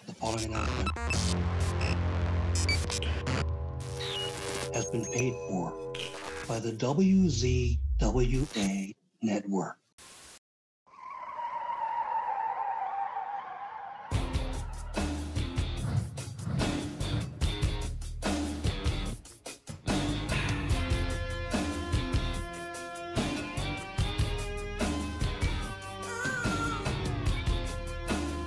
The following announcement has been paid for by the WZWA Network.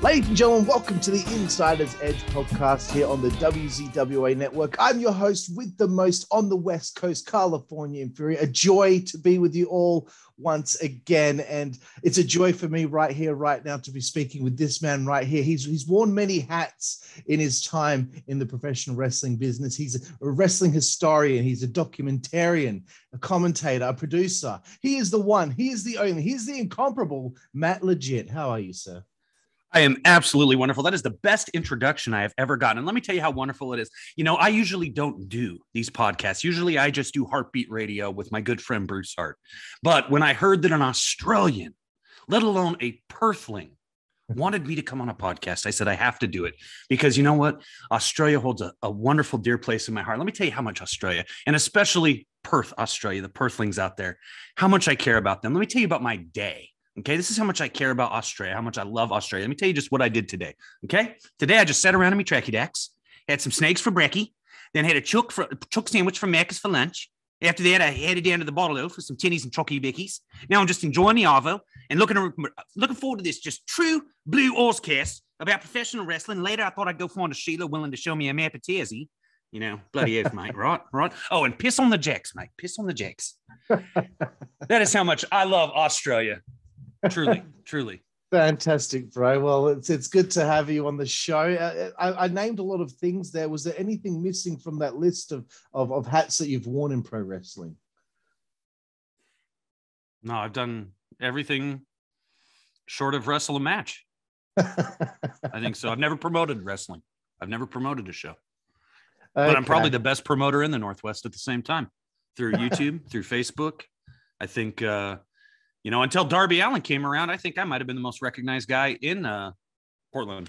Ladies and gentlemen, welcome to the Insider's Edge podcast here on the WZWA Network. I'm your host with the most on the West Coast, Karlifornia Fury. A joy to be with you all once again. And it's a joy for me right here, right now, to be speaking with this man right here. He's worn many hats in his time in the professional wrestling business. He's a wrestling historian. He's a documentarian, a commentator, a producer. He is the one. He is the only. He is the incomparable Matt Legit. How are you, sir? I am absolutely wonderful. That is the best introduction I have ever gotten. And let me tell you how wonderful it is. You know, I usually don't do these podcasts. Usually I just do Heartbeat Radio with my good friend Bruce Hart. But when I heard that an Australian, let alone a Perthling, wanted me to come on a podcast, I said, I have to do it. Because you know what? Australia holds a wonderful, dear place in my heart. Let me tell you how much Australia, and especially Perth, Australia, the Perthlings out there, how much I care about them. Let me tell you about my day. Okay, this is how much I care about Australia, how much I love Australia. Let me tell you just what I did today. Okay, today I just sat around in my tracky decks, had some snakes for brekkie, then had a chuck sandwich from Macca's for lunch. After that, I headed down to the bottle for some tinnies and chocky bickies. Now I'm just enjoying the arvo and looking forward to this just true blue Ozcast about professional wrestling. Later, I thought I'd go find a Sheila willing to show me a map of Tassie. You know, bloody oath, mate, right? Oh, and piss on the jacks, mate. Piss on the jacks. That is how much I love Australia. Truly. Fantastic, bro. Well, it's good to have you on the show. I named a lot of things there. Was there anything missing from that list of hats that you've worn in pro wrestling? No, I've done everything short of wrestle a match. I think so. I've never promoted wrestling. I've never promoted a show. But I'm probably the best promoter in the Northwest at the same time. Through YouTube, through Facebook. I think... you know, until Darby Allin came around, I think I might have been the most recognized guy in Portland.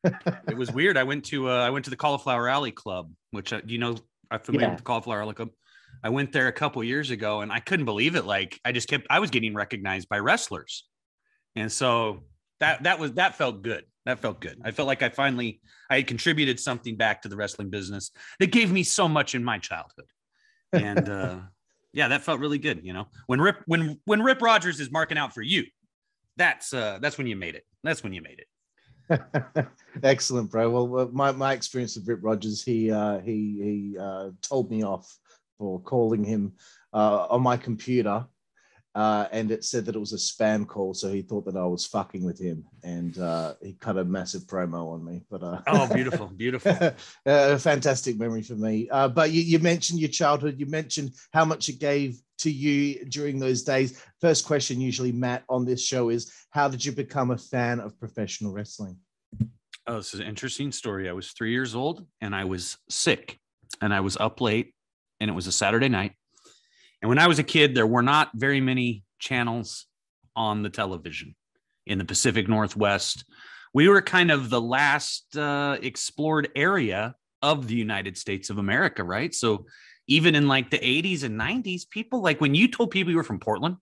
It was weird. I went to the Cauliflower Alley Club, which I'm familiar with the Cauliflower Alley Club. I went there a couple years ago, and I couldn't believe it. Like I was getting recognized by wrestlers, and so that felt good. That felt good. I felt like I had contributed something back to the wrestling business that gave me so much in my childhood, and. Yeah, that felt really good. You know, when Rip Rogers is marking out for you, that's when you made it. That's when you made it. Excellent, bro. Well, my experience with Rip Rogers, he told me off for calling him on my computer, and it said that it was a spam call, so he thought that I was fucking with him, and he cut a massive promo on me. But oh, beautiful. A fantastic memory for me. But you mentioned your childhood. You mentioned how much it gave to you during those days. First question, usually, Matt, on this show is, how did you become a fan of professional wrestling? Oh, this is an interesting story. I was 3 years old, and I was sick, and I was up late, and it was a Saturday night. And when I was a kid, there were not very many channels on the television in the Pacific Northwest. We were kind of the last explored area of the United States of America, right? So even in like the 80s and 90s, people, like when you told people you were from Portland,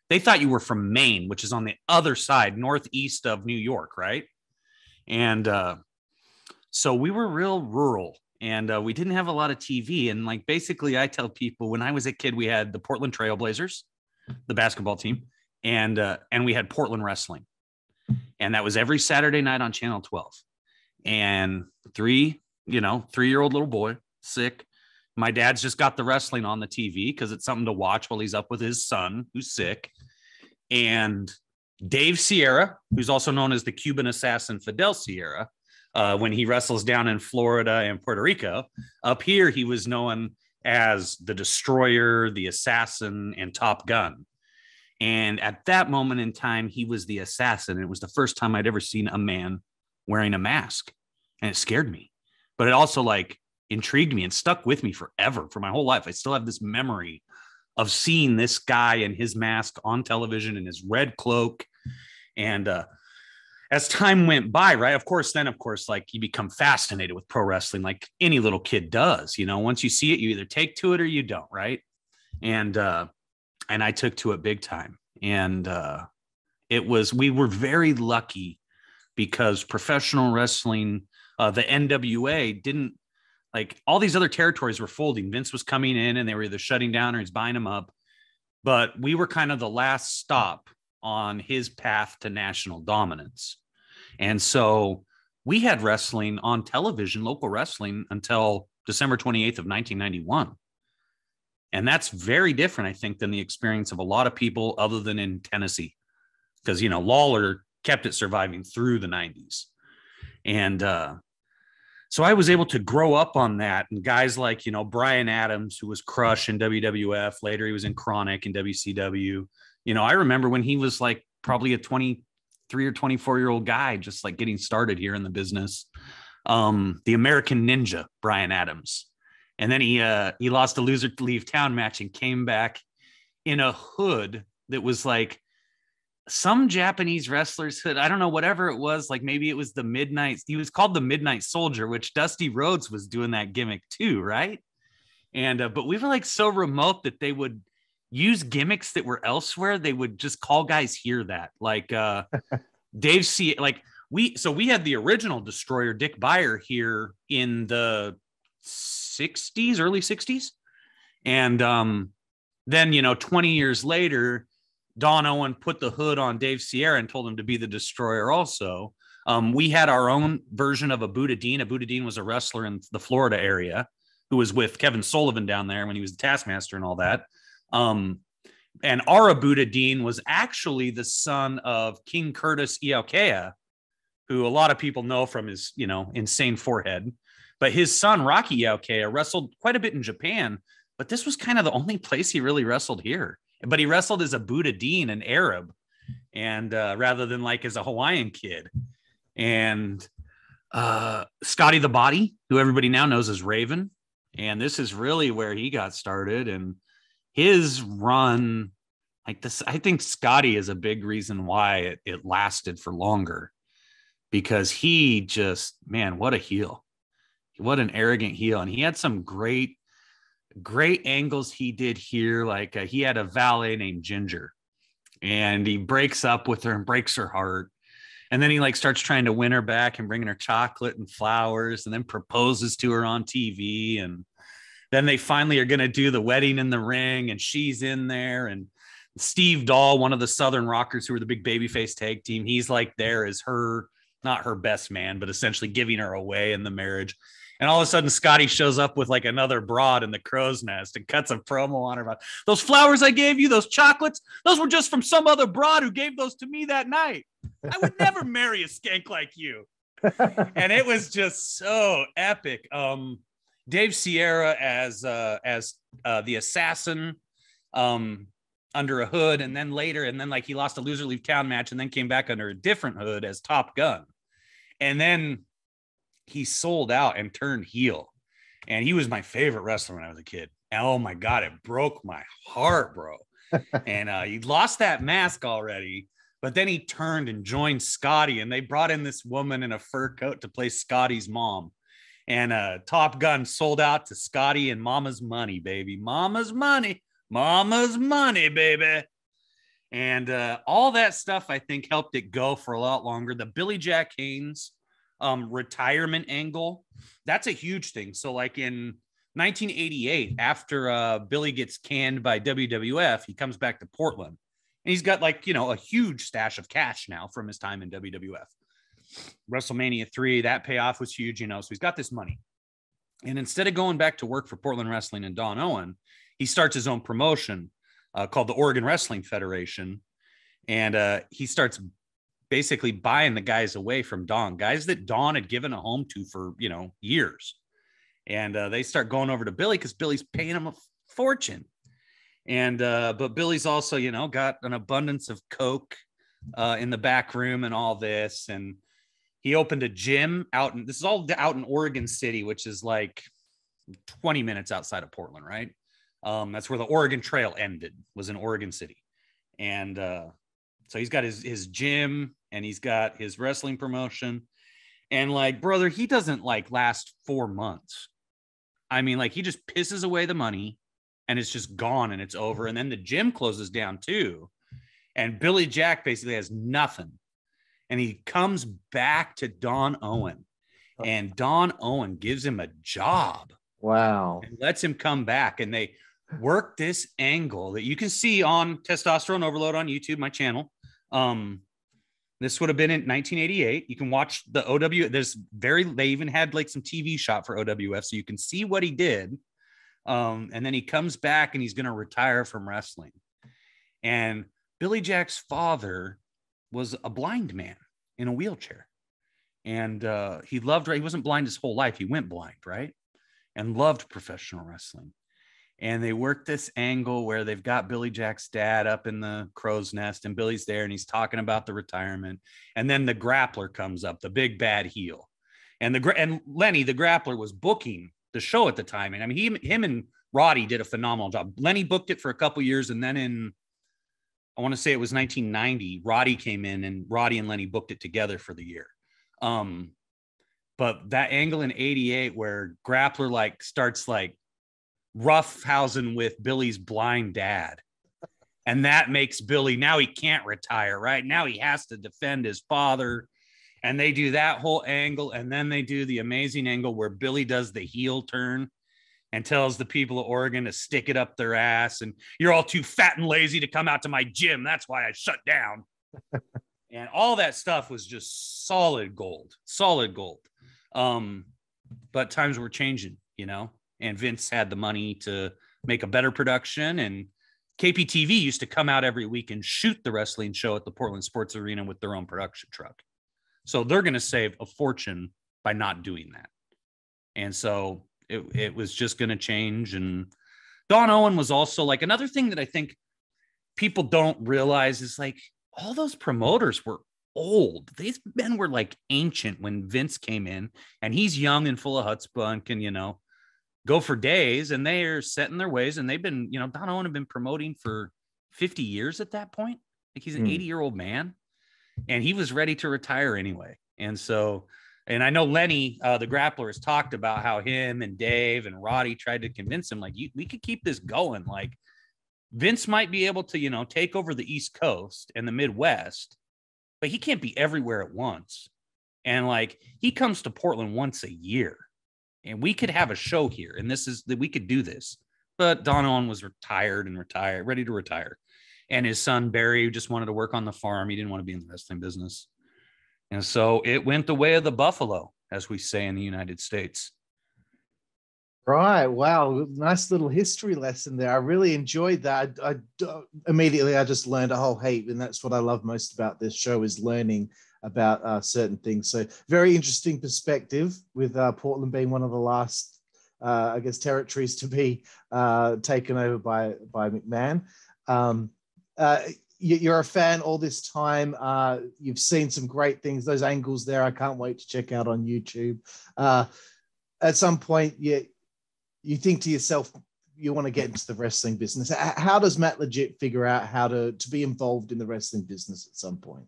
they thought you were from Maine, which is on the other side, northeast of New York, right? And so we were real rural. And we didn't have a lot of TV. And like, basically, I tell people when I was a kid, we had the Portland Trailblazers, the basketball team, and we had Portland wrestling. And that was every Saturday night on Channel 12. And 3-year-old little boy, sick. My dad's just got the wrestling on the TV because it's something to watch while he's up with his son who's sick. And Dave Sierra, who's also known as the Cuban assassin Fidel Sierra, when he wrestles down in Florida and Puerto Rico. Up here, he was known as the Destroyer, the Assassin, and Top Gun. And at that moment in time, he was the assassin. It was the first time I'd ever seen a man wearing a mask. And it scared me. But it also like intrigued me and stuck with me forever, for my whole life. I still have this memory of seeing this guy in his mask on television in his red cloak. And as time went by, right, of course, like you become fascinated with pro wrestling, like any little kid does. Once you see it, you either take to it or you don't, right? And I took to it big time. And we were very lucky because professional wrestling, the NWA didn't, like, all these other territories were folding. Vince was coming in and they were either shutting down or he's buying them up. But we were kind of the last stop on his path to national dominance. And so we had wrestling on television, local wrestling, until December 28th of 1991. And that's very different, I think, than the experience of a lot of people other than in Tennessee. Because, Lawler kept it surviving through the 90s. And so I was able to grow up on that. And guys like, Brian Adams, who was Crush in WWF. Later, he was in Chronic in WCW. I remember when he was like probably a 23 or 24-year-old guy, just like getting started here in the business. The American Ninja, Brian Adams. And then he lost a loser to leave town match and came back in a hood that was like some Japanese wrestler's hood. I don't know, whatever it was. Like maybe it was he was called the Midnight Soldier, which Dusty Rhodes was doing that gimmick too, right? And but we were like so remote that they would use gimmicks that were elsewhere. They would just call guys here that, like Dave C. Like we had the original Destroyer, Dick Beyer, here in the 60s, early 60s. And then, 20 years later, Don Owen put the hood on Dave Sierra and told him to be the Destroyer also. We had our own version of a Buddha Dean. A Buddha Dean was a wrestler in the Florida area who was with Kevin Sullivan down there when he was the Taskmaster and all that. And our Buddha Dean was actually the son of King Curtis Iaukeia, who a lot of people know from his, insane forehead. But his son, Rocky Iaukeia, wrestled quite a bit in Japan, but this was kind of the only place he really wrestled here. But he wrestled as a Buddha Dean, an Arab, and rather than like as a Hawaiian kid. And Scotty the Body, who everybody now knows as Raven. And this is really where he got started. And his run, like this, I think Scotty is a big reason why it lasted for longer, because he just, man, what a heel. What an arrogant heel. And he had some great angles he did here. Like he had a valet named Ginger, and he breaks up with her and breaks her heart. And then he like starts trying to win her back and bringing her chocolate and flowers, and then proposes to her on TV. And then they finally are going to do the wedding in the ring, and she's in there. And Steve Dahl, one of the Southern Rockers who were the big babyface tag team, he's like there as her, not her best man, but essentially giving her away in the marriage. And all of a sudden, Scotty shows up with like another broad in the crow's nest and cuts a promo on her about those flowers I gave you, those chocolates, those were just from some other broad who gave those to me that night. I would never marry a skank like you. And it was just so epic. Dave Sierra as the assassin under a hood, and then later, and then like he lost a loser leave town match and then came back under a different hood as Top Gun. And then he sold out and turned heel. And he was my favorite wrestler when I was a kid. Oh my God, it broke my heart, bro. And he lost that mask already, but then he turned and joined Scotty, and they brought in this woman in a fur coat to play Scotty's mom. And Top Gun sold out to Scotty and Mama's money, baby. Mama's money, baby. And all that stuff, I think, helped it go for a lot longer. The Billy Jack Haynes retirement angle, that's a huge thing. So like in 1988, after Billy gets canned by WWF, he comes back to Portland, and he's got like, a huge stash of cash now from his time in WWF. WrestleMania 3, that payoff was huge, so he's got this money. And instead of going back to work for Portland Wrestling and Don Owen, he starts his own promotion called the Oregon Wrestling Federation. And he starts basically buying the guys away from Don, guys that Don had given a home to for, years. And they start going over to Billy because Billy's paying him a fortune. And but Billy's also, got an abundance of coke in the back room and all this. And he opened a gym this is all out in Oregon City, which is like 20 minutes outside of Portland, right? That's where the Oregon Trail ended, was in Oregon City. And So he's got his gym and he's got his wrestling promotion. And like, brother, he doesn't like last 4 months. I mean, like he just pisses away the money and it's just gone and it's over. And then the gym closes down too. And Billy Jack basically has nothing. And he comes back to Don Owen. And Don Owen gives him a job. Wow. And lets him come back. And they work this angle that you can see on Testosterone Overload on YouTube, my channel. This would have been in 1988. You can watch the OW. They even had like some TV shot for OWF, so you can see what he did. And then he comes back and he's going to retire from wrestling. And Billy Jack's father was a blind man in a wheelchair. And he wasn't blind his whole life. He went blind, right? And loved professional wrestling. And they work this angle where they've got Billy Jack's dad up in the crow's nest and Billy's there and he's talking about the retirement. And then the grappler comes up, the big bad heel. And Lenny, the grappler, was booking the show at the time. And I mean, him and Roddy did a phenomenal job. Lenny booked it for a couple years. And then I want to say it was 1990, Roddy came in and Roddy and Lenny booked it together for the year. But that angle in 88 where grappler like starts like roughhousing with Billy's blind dad. And that makes Billy, now he can't retire, right? Now he has to defend his father. And they do that whole angle. And then they do the amazing angle where Billy does the heel turn and tells the people of Oregon to stick it up their ass. And you're all too fat and lazy to come out to my gym. That's why I shut down. And all that stuff was just solid gold. But times were changing, you know? And Vince had the money to make a better production. And KPTV used to come out every week and shoot the wrestling show at the Portland Sports Arena with their own production truck. So they're going to save a fortune by not doing that. And so it was just going to change. And Don Owen was also like another thing that I think people don't realize is like all those promoters were old. These men were like ancient when Vince came in, and he's young and full of chutzpah and can, you know, go for days, and they are set in their ways. And they've been, you know, Don Owen had been promoting for 50 years at that point. Like he's an 80-year-old man, and he was ready to retire anyway. And so, and I know Lenny, the grappler, has talked about how him and Dave and Roddy tried to convince him, like, we could keep this going. Like Vince might be able to, you know, take over the East Coast and the Midwest, but he can't be everywhere at once. And like, he comes to Portland once a year. And we could have a show here, and we could do this. But Don Owen was ready to retire. And his son, Barry, just wanted to work on the farm. He didn't want to be in the wrestling business. And so it went the way of the buffalo, as we say in the United States. Right. Wow. Nice little history lesson there. I really enjoyed that. Immediately, I just learned a whole heap. And that's what I love most about this show, is learning about certain things. So very interesting perspective, with Portland being one of the last, I guess, territories to be taken over by McMahon. You're a fan all this time. You've seen some great things. Those angles there, I can't wait to check out on YouTube. At some point, you think to yourself, you want to get into the wrestling business. How does Matt Legit figure out how to be involved in the wrestling business at some point?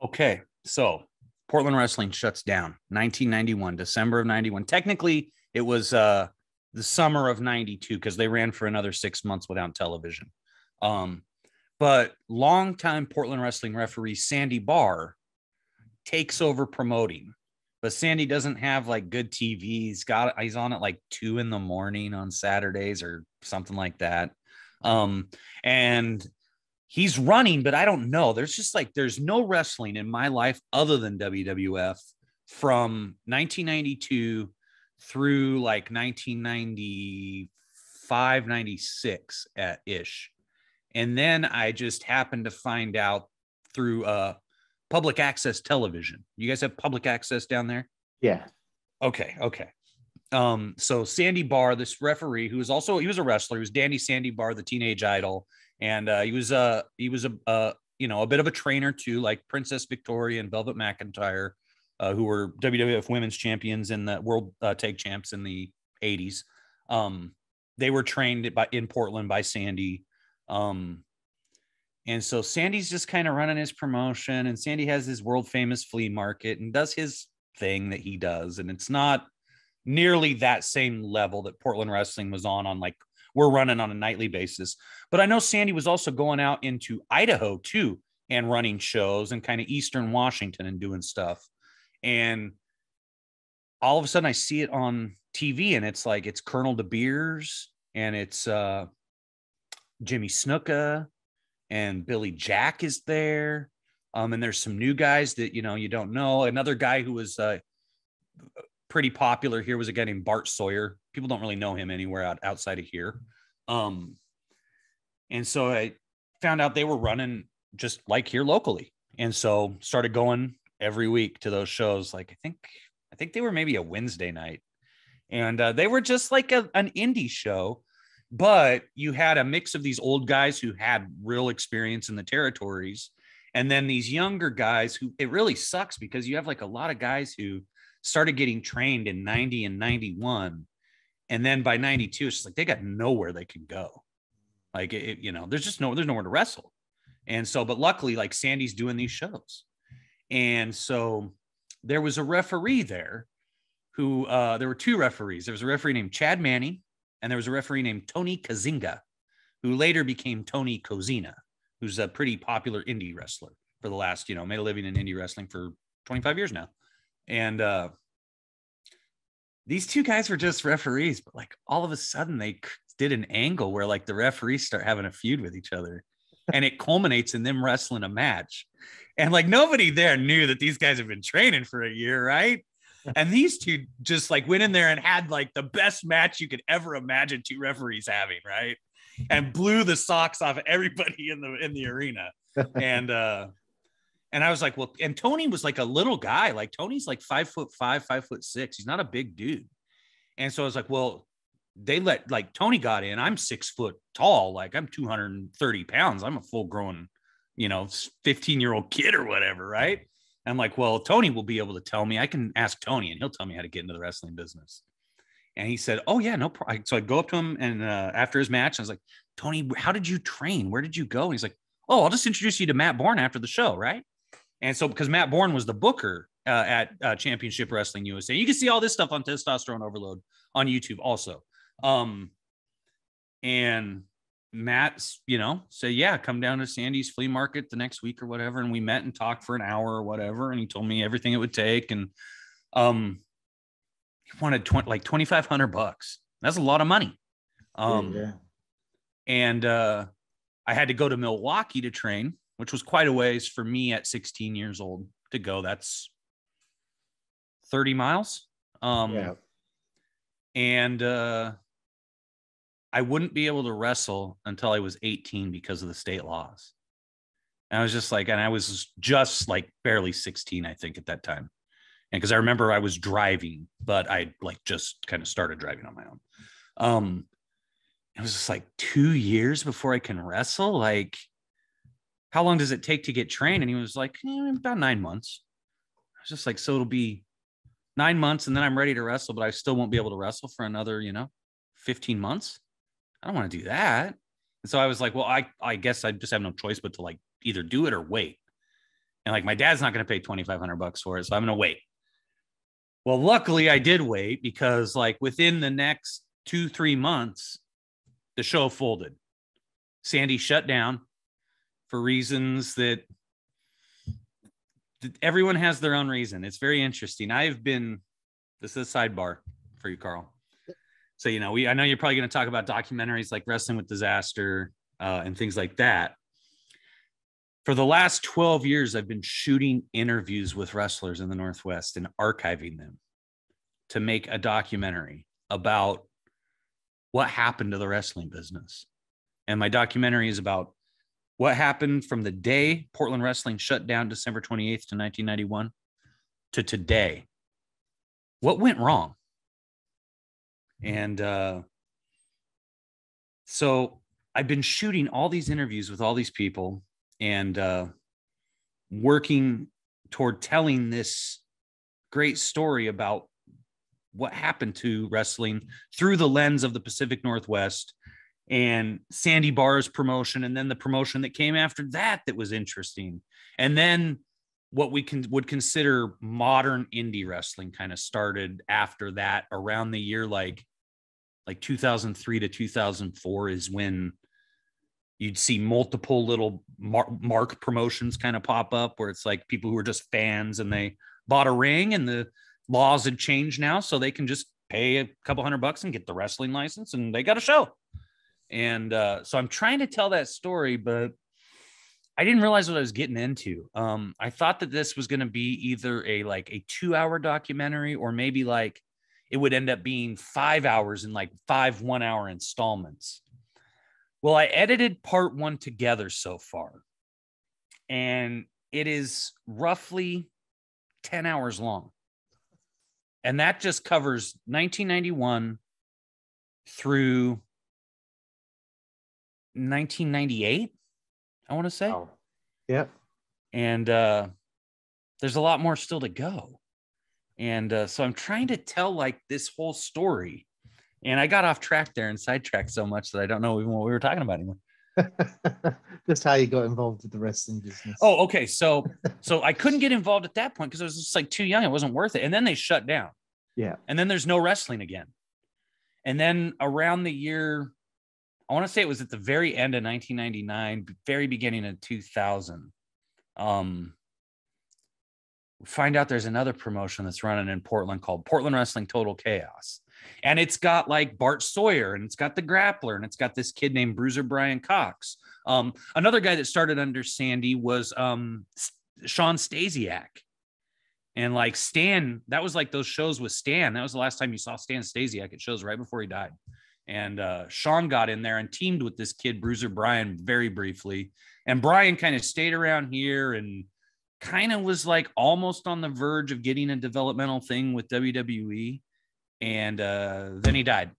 Okay, so Portland wrestling shuts down 1991, December of 91. Technically, it was the summer of 92 because they ran for another 6 months without television. But longtime Portland wrestling referee Sandy Barr takes over promoting. But Sandy doesn't have like good TV. He's on at like 2 a.m. on Saturdays or something like that. And he's running, but I don't know. There's no wrestling in my life other than WWF from 1992 through like 1995, 96 at ish. And then I just happened to find out through public access television. You guys have public access down there? Yeah. Okay. So Sandy Barr, this referee he was a wrestler. He was Danny Sandy Barr, the Teenage Idol. And he was a bit of a trainer too, like Princess Victoria and Velvet McIntyre, who were WWF Women's Champions and the World Tag Champs in the 80s. They were trained in Portland by Sandy. And so Sandy's just kind of running his promotion, and Sandy has his world famous flea market and does his thing that he does. And it's not nearly that same level that Portland wrestling was on like we're running on a nightly basis. But I know Sandy was also going out into Idaho too and running shows and kind of Eastern Washington and doing stuff. And all of a sudden I see it on TV, and it's like, it's Colonel De Beers, and it's Jimmy Snuka, and Billy Jack is there. And there's some new guys that, you don't know. Another guy who was pretty popular here was a guy named Bart Sawyer. People don't really know him anywhere outside of here. And so I found out they were running just like here locally. And so started going every week to those shows. Like, I think they were maybe a Wednesday night, and they were just like an indie show. But you had a mix of these old guys who had real experience in the territories, and then these younger guys who, it really sucks because you have like a lot of guys who started getting trained in 90 and 91. And then by 92, it's just like, they got nowhere they can go. Like, there's nowhere to wrestle. And so, but luckily, like, Sandy's doing these shows. And so there was a referee there who, there were two referees. There was a referee named Chad Manning, and there was a referee named Tony Kazinga, who later became Tony Kozina, who's a pretty popular indie wrestler for the last, made a living in indie wrestling for 25 years now. And these two guys were just referees, but like all of a sudden they did an angle where like the referees start having a feud with each other, and it culminates in them wrestling a match. And like nobody there knew that these guys have been training for a year, right? And these two just like went in there and had like the best match you could ever imagine two referees having, right? And blew the socks off of everybody in the arena. And I was like, well, and Tony was like a little guy. Like Tony's like 5'5", 5'6". He's not a big dude. And so I was like, well, they let like Tony got in. I'm 6 foot tall. Like I'm 230 pounds. I'm a full grown, 15-year-old kid or whatever. Right. I'm like, well, Tony will be able to tell me. I can ask Tony and he'll tell me how to get into the wrestling business. And he said, oh yeah, no problem. So I go up to him, and after his match, I was like, Tony, how did you train? Where did you go? And he's like, oh, I'll just introduce you to Matt Bourne after the show. Right. And so, because Matt Bourne was the booker at Championship Wrestling USA, you can see all this stuff on Testosterone Overload on YouTube also. And Matt's, said, yeah, come down to Sandy's flea market the next week or whatever. And we met and talked for an hour or whatever. And he told me everything it would take. And he wanted $2,500. That's a lot of money. Yeah. And I had to go to Milwaukee to train, which was quite a ways for me at 16 years old to go. That's 30 miles. Yeah. And I wouldn't be able to wrestle until I was 18 because of the state laws. And I was just like, and I was just like barely 16, I think, at that time. And because I remember I was driving, but I like just kind of started driving on my own. It was just like 2 years before I can wrestle. Like, how long does it take to get trained? And he was like, about 9 months. I was just like, so it'll be 9 months and then I'm ready to wrestle, but I still won't be able to wrestle for another, 15 months. I don't want to do that. And so I was like, well, I guess I just have no choice but to like either do it or wait. And like, my dad's not going to pay $2,500 for it. So I'm going to wait. Well, luckily I did wait, because like within the next 2-3 months, the show folded. Sandy shut down for reasons that everyone has their own reason. It's very interesting. This is a sidebar for you, Carl. So, I know you're probably going to talk about documentaries like Wrestling with Disaster and things like that. For the last 12 years, I've been shooting interviews with wrestlers in the Northwest and archiving them to make a documentary about what happened to the wrestling business. And my documentary is about what happened from the day Portland wrestling shut down December 28th to 1991 to today. What went wrong? And so I've been shooting all these interviews with all these people and working toward telling this great story about what happened to wrestling through the lens of the Pacific Northwest and Sandy Barr's promotion, and then the promotion that came after that was interesting. And then what we would consider modern indie wrestling kind of started after that, around the year like 2003 to 2004 is when you'd see multiple little mark promotions kind of pop up, where it's like people who are just fans and they bought a ring, and the laws had changed now, so they can just pay a couple $100 and get the wrestling license, and they got a show. And so I'm trying to tell that story, but I didn't realize what I was getting into. I thought that this was going to be either a 2-hour documentary, or maybe like it would end up being 5 hours in like 5 1-hour installments. Well, I edited part 1 together so far, and it is roughly 10 hours long. And that just covers 1991 through 1998, I want to say. Oh. Yeah. And there's a lot more still to go. And so I'm trying to tell like this whole story. And I got off track there and sidetracked so much that I don't know even what we were talking about anymore. Just how you got involved with the wrestling business. Oh, okay. So I couldn't get involved at that point because I was just like too young. It wasn't worth it. And then they shut down. Yeah. And then there's no wrestling again. And then around the year, I want to say it was at the very end of 1999, very beginning of 2000. We find out there's another promotion that's running in Portland called Portland Wrestling Total Chaos. And it's got like Bart Sawyer, and it's got the Grappler, and it's got this kid named Bruiser Brian Cox. Another guy that started under Sandy was Sean Stasiak. And like Stan, that was like those shows with Stan. That was the last time you saw Stan Stasiak at shows right before he died. And Sean got in there and teamed with this kid, Bruiser Brian, very briefly. And Brian kind of stayed around here and kind of was like almost on the verge of getting a developmental thing with WWE. And then he died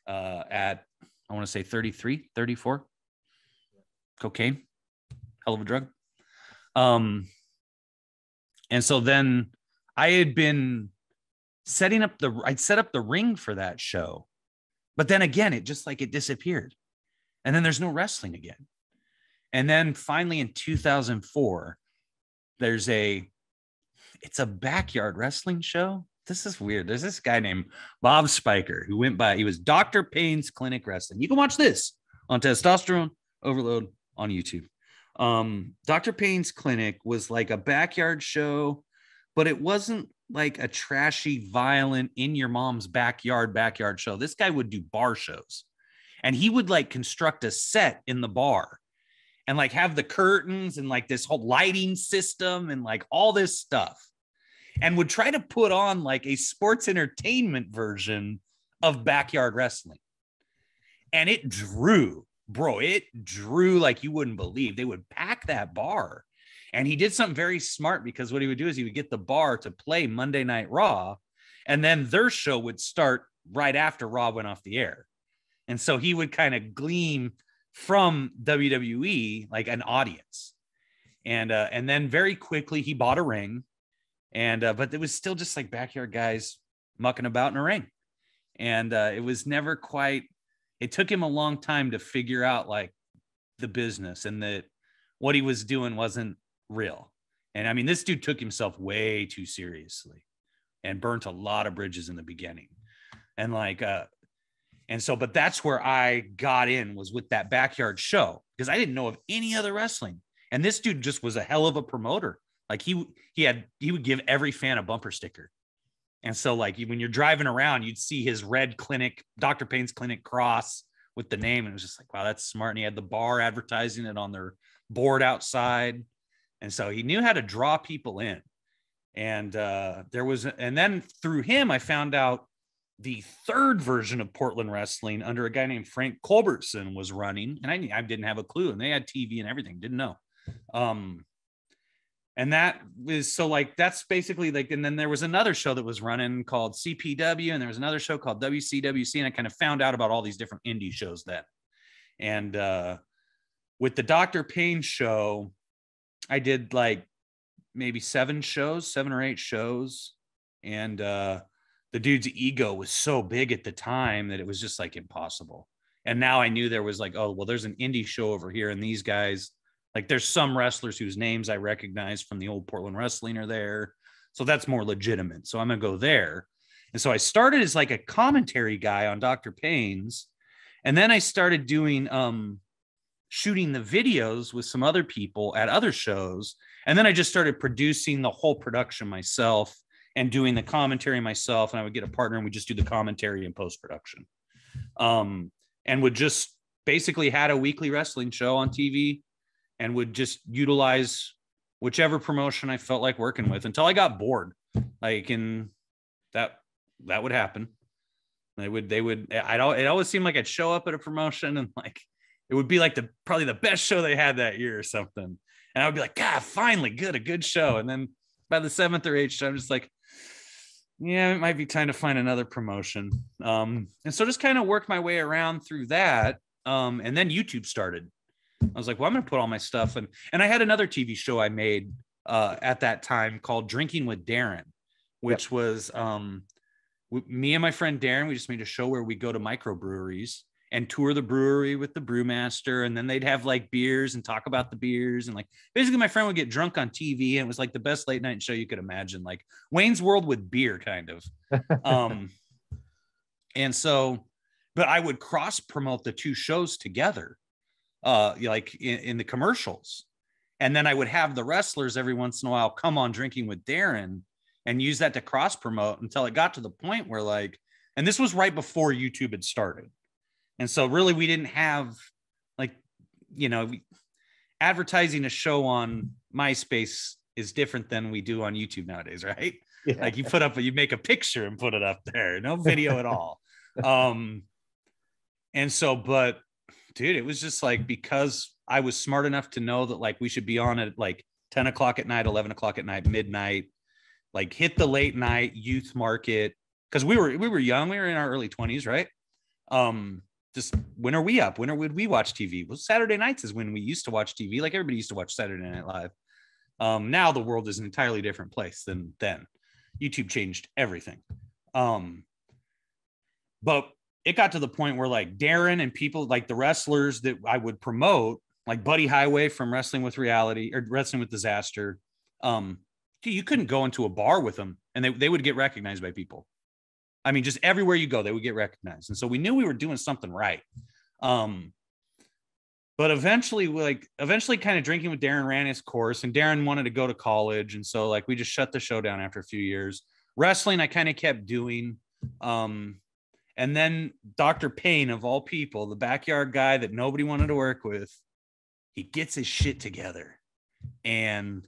at, I want to say 33, 34. Cocaine, hell of a drug. And so then I had been I'd set up the ring for that show. But then again, it disappeared. And then there's no wrestling again. And then finally in 2004, it's a backyard wrestling show. This is weird. There's this guy named Bob Spiker who he was Dr. Payne's Clinic Wrestling. You can watch this on Testosterone Overload on YouTube. Dr. Payne's Clinic was like a backyard show, but it wasn't like a trashy, violent, in your mom's backyard show. This guy would do bar shows, and he would like construct a set in the bar and like have the curtains and like this whole lighting system and like all this stuff, and would try to put on like a sports entertainment version of backyard wrestling. And it drew like you wouldn't believe. They would pack that bar. And he did something very smart, because what he would do is he would get the bar to play Monday Night Raw, and then their show would start right after Raw went off the air. And so he would kind of glean from WWE like an audience. And then very quickly he bought a ring, but it was still just like backyard guys mucking about in a ring. And it was never quite, it took him a long time to figure out like the business, and that what he was doing wasn't real. And I mean, this dude took himself way too seriously and burnt a lot of bridges in the beginning. And like, but that's where I got in, was with that backyard show, because I didn't know of any other wrestling. And this dude just was a hell of a promoter. Like he would give every fan a bumper sticker. And so like when you're driving around, you'd see his red clinic, Dr. Payne's Clinic cross with the name. And it was just like, wow, that's smart. And he had the bar advertising it on their board outside. And so he knew how to draw people in. And and then through him, I found out the third version of Portland wrestling under a guy named Frank Culbertson was running. And I didn't have a clue. And they had TV and everything, didn't know. And that was, so like, that's basically like, and then there was another show that was running called CPW, and there was another show called WCWC. And I kind of found out about all these different indie shows then. And with the Dr. Payne show, I did like maybe 7 or 8 shows. And the dude's ego was so big at the time that it was just like impossible. And now I knew there was like, oh, well, there's an indie show over here. And these guys, like there's some wrestlers whose names I recognize from the old Portland Wrestling are there. So that's more legitimate. So I'm going to go there. And so I started as like a commentary guy on Dr. Payne's. And then I started doing, shooting the videos with some other people at other shows. And then I just started producing the whole production myself and doing the commentary myself. And I would get a partner and we just do the commentary and post-production. And would just basically had a weekly wrestling show on TV and would just utilize whichever promotion I felt like working with until I got bored. Like, and that would happen. It always seemed like I'd show up at a promotion and like, it would be like probably the best show they had that year or something. And I would be like, God, finally a good show. And then by the 7th or 8th show, I'm just like, yeah, it might be time to find another promotion. And so just kind of worked my way around through that. And then YouTube started. I was like, well, I'm going to put all my stuff. And I had another TV show I made at that time called Drinking with Darren, which was me and my friend Darren. We just made a show where we go to microbreweries and tour the brewery with the brewmaster. And then they'd have like beers and talk about the beers. And like, basically my friend would get drunk on TV. And it was like the best late night show you could imagine, like Wayne's World with beer kind of. And so, but I would cross promote the two shows together, like in the commercials. And then I would have the wrestlers every once in a while come on Drinking with Darren and use that to cross promote until it got to the point where like, and this was right before YouTube had started. And so really we didn't have like, advertising a show on MySpace is different than we do on YouTube nowadays, right? Yeah. Like you make a picture and put it up there, no video at all. And so, but dude, it was just like, because I was smart enough to know that like we should be on at like 10 o'clock at night, 11 o'clock at night, midnight, like hit the late night youth market. Cause we were young, we were in our early 20s, right? Just when are we up? When would we watch TV? Well, Saturday nights is when we used to watch TV. Like everybody used to watch Saturday Night Live. Now the world is an entirely different place than then. YouTube changed everything. But it got to the point where like Darren and people like the wrestlers that I would promote, like Buddy Highway from Wrestling with Reality or Wrestling with Disaster. You couldn't go into a bar with them and they would get recognized by people. I mean, just everywhere you go, they would get recognized. And so we knew we were doing something right. But eventually kind of Drinking with Darren ran his course and Darren wanted to go to college. And so like, we just shut the show down after a few years. Wrestling, I kind of kept doing. And then Dr. Payne, of all people, the backyard guy that nobody wanted to work with, he gets his shit together and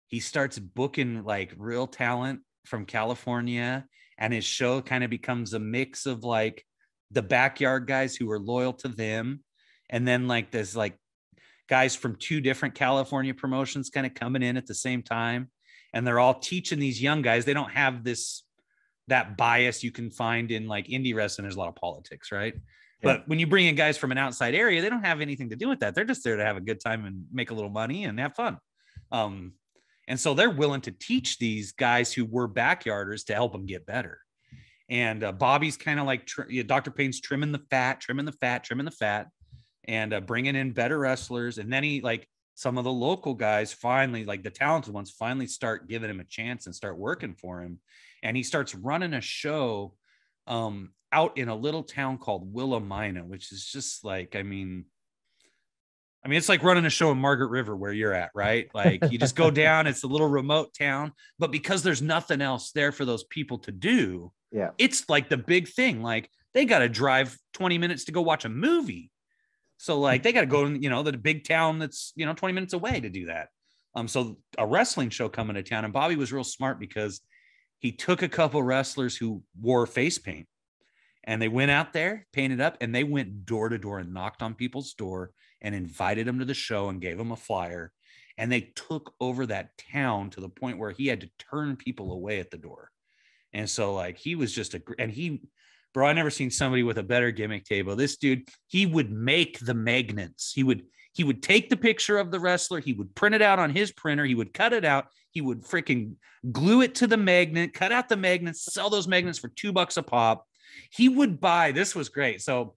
he starts booking like real talent from California. And his show kind of becomes a mix of like the backyard guys who are loyal to them. And then like there's like guys from 2 different California promotions kind of coming in at the same time. And they're all teaching these young guys. They don't have that bias you can find in like indie wrestling. There's a lot of politics, right? Yeah. But when you bring in guys from an outside area, they don't have anything to do with that. They're just there to have a good time and make a little money and have fun. And so they're willing to teach these guys who were backyarders to help them get better. And Bobby's kind of like Dr. Payne's trimming the fat, and bringing in better wrestlers. And then he like some of the local guys finally, like the talented ones, finally start giving him a chance and start working for him. And he starts running a show out in a little town called Willamina, which is just like, I mean, it's like running a show in Margaret River where you're at, right? Like you just go down, it's a little remote town, but because there's nothing else there for those people to do, it's like the big thing. Like they got to drive 20 minutes to go watch a movie. So like they got to go in, the big town that's, 20 minutes away to do that. So a wrestling show coming to town, and Bobby was real smart because he took a couple wrestlers who wore face paint and they went out there, painted up, and they went door to door and knocked on people's door and invited them to the show and gave them a flyer. And they took over that town to the point where he had to turn people away at the door. And so like, he was just bro, I never seen somebody with a better gimmick table. This dude, he would make the magnets. He would take the picture of the wrestler. He would print it out on his printer. He would cut it out. He would freaking glue it to the magnet, cut out the magnets, sell those magnets for $2 a pop. He would buy, this was great. So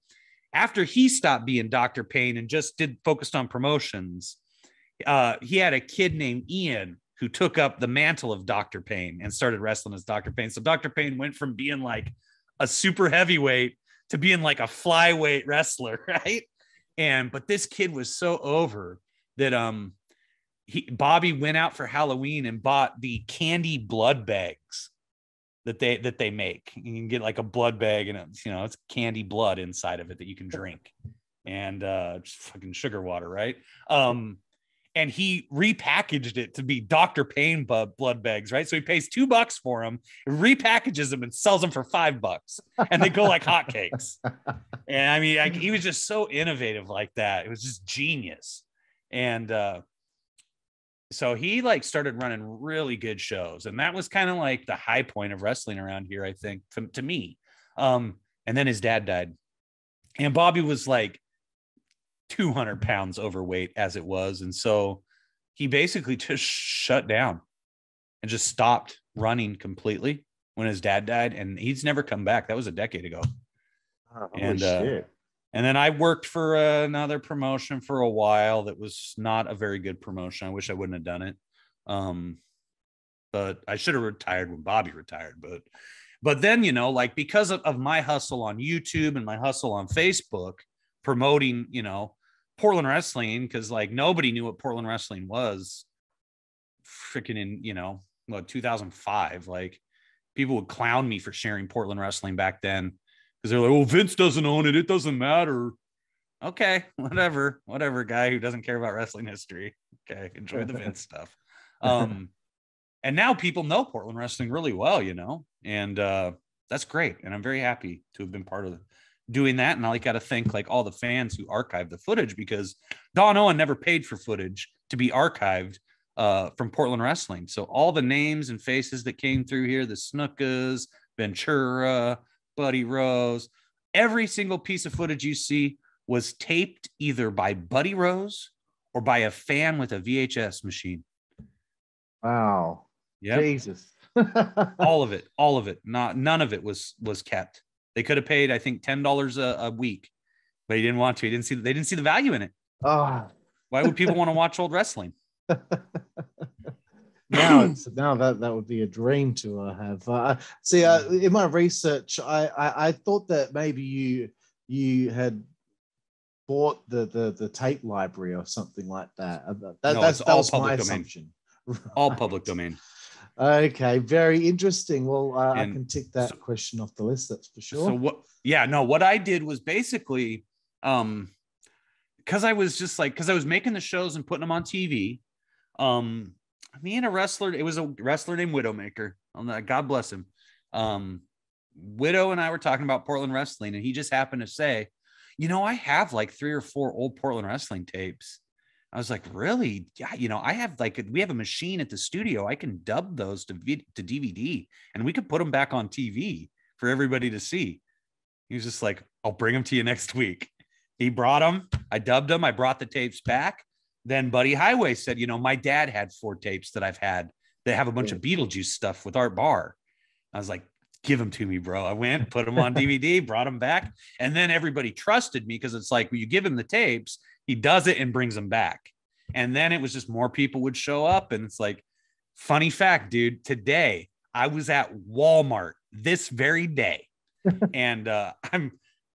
after he stopped being Dr. Payne and just focused on promotions, he had a kid named Ian who took up the mantle of Dr. Payne and started wrestling as Dr. Payne. So Dr. Payne went from being like a super heavyweight to being like a flyweight wrestler, right? But this kid was so over that Bobby went out for Halloween and bought the candy blood bags that they make. You can get like a blood bag and it's candy blood inside of it that you can drink, and just fucking sugar water, right? And he repackaged it to be Dr. Payne blood bags, right? So he pays $2 for them, repackages them, and sells them for $5, and they go like hotcakes. And I mean, he was just so innovative like that. It was just genius. And so he like started running really good shows, and that was kind of like the high point of wrestling around here, I think, to me. And then his dad died, and Bobby was like 200 pounds overweight as it was. And so he basically just shut down and just stopped running completely when his dad died. And he's never come back. That was a decade ago. Oh, and then I worked for another promotion for a while that was not a very good promotion. I wish I wouldn't have done it. But I should have retired when Bobby retired. But then, like because of my hustle on YouTube and my hustle on Facebook, promoting, Portland wrestling, because like nobody knew what Portland wrestling was freaking in, 2005. Like people would clown me for sharing Portland wrestling back then because they're like, oh, Vince doesn't own it. It doesn't matter. Okay, whatever, guy who doesn't care about wrestling history. Okay, enjoy the Vince stuff. And now people know Portland wrestling really well, and that's great. And I'm very happy to have been part of doing that. And I got to thank like all the fans who archived the footage, because Don Owen never paid for footage to be archived from Portland wrestling. So all the names and faces that came through here, the Snookas, Ventura, Buddy Rose, every single piece of footage you see was taped either by Buddy Rose or by a fan with a VHS machine. Wow. Yeah. Jesus. all of it. None of it was kept. They could have paid, I think, $10 a week, but he didn't want to. They didn't see the value in it. Oh. Why would people want to watch old wrestling? Now that would be a dream to have. In my research, I thought that maybe you had bought the tape library or something like that. That was my assumption. All public domain. Okay, very interesting. Well, I can tick that question off the list. That's for sure. So what I did was basically, because I was making the shows and putting them on TV. Me and a wrestler, it was a wrestler named Widowmaker. God bless him. Widow and I were talking about Portland wrestling, and he just happened to say, I have like 3 or 4 old Portland wrestling tapes. I was like, really? Yeah, I have we have a machine at the studio. I can dub those to DVD, and we could put them back on TV for everybody to see. He was just like, I'll bring them to you next week. He brought them. I dubbed them. I brought the tapes back. Then Buddy Highway said, my dad had 4 tapes that I've had that have a bunch of Beetlejuice stuff with Art Barr. I was like, give them to me, bro. I went, put them on DVD, brought them back. And then everybody trusted me because it's like, when you give him the tapes, he does it and brings them back. And then it was just more people would show up. And it's like, funny fact, dude, today I was at Walmart this very day and I'm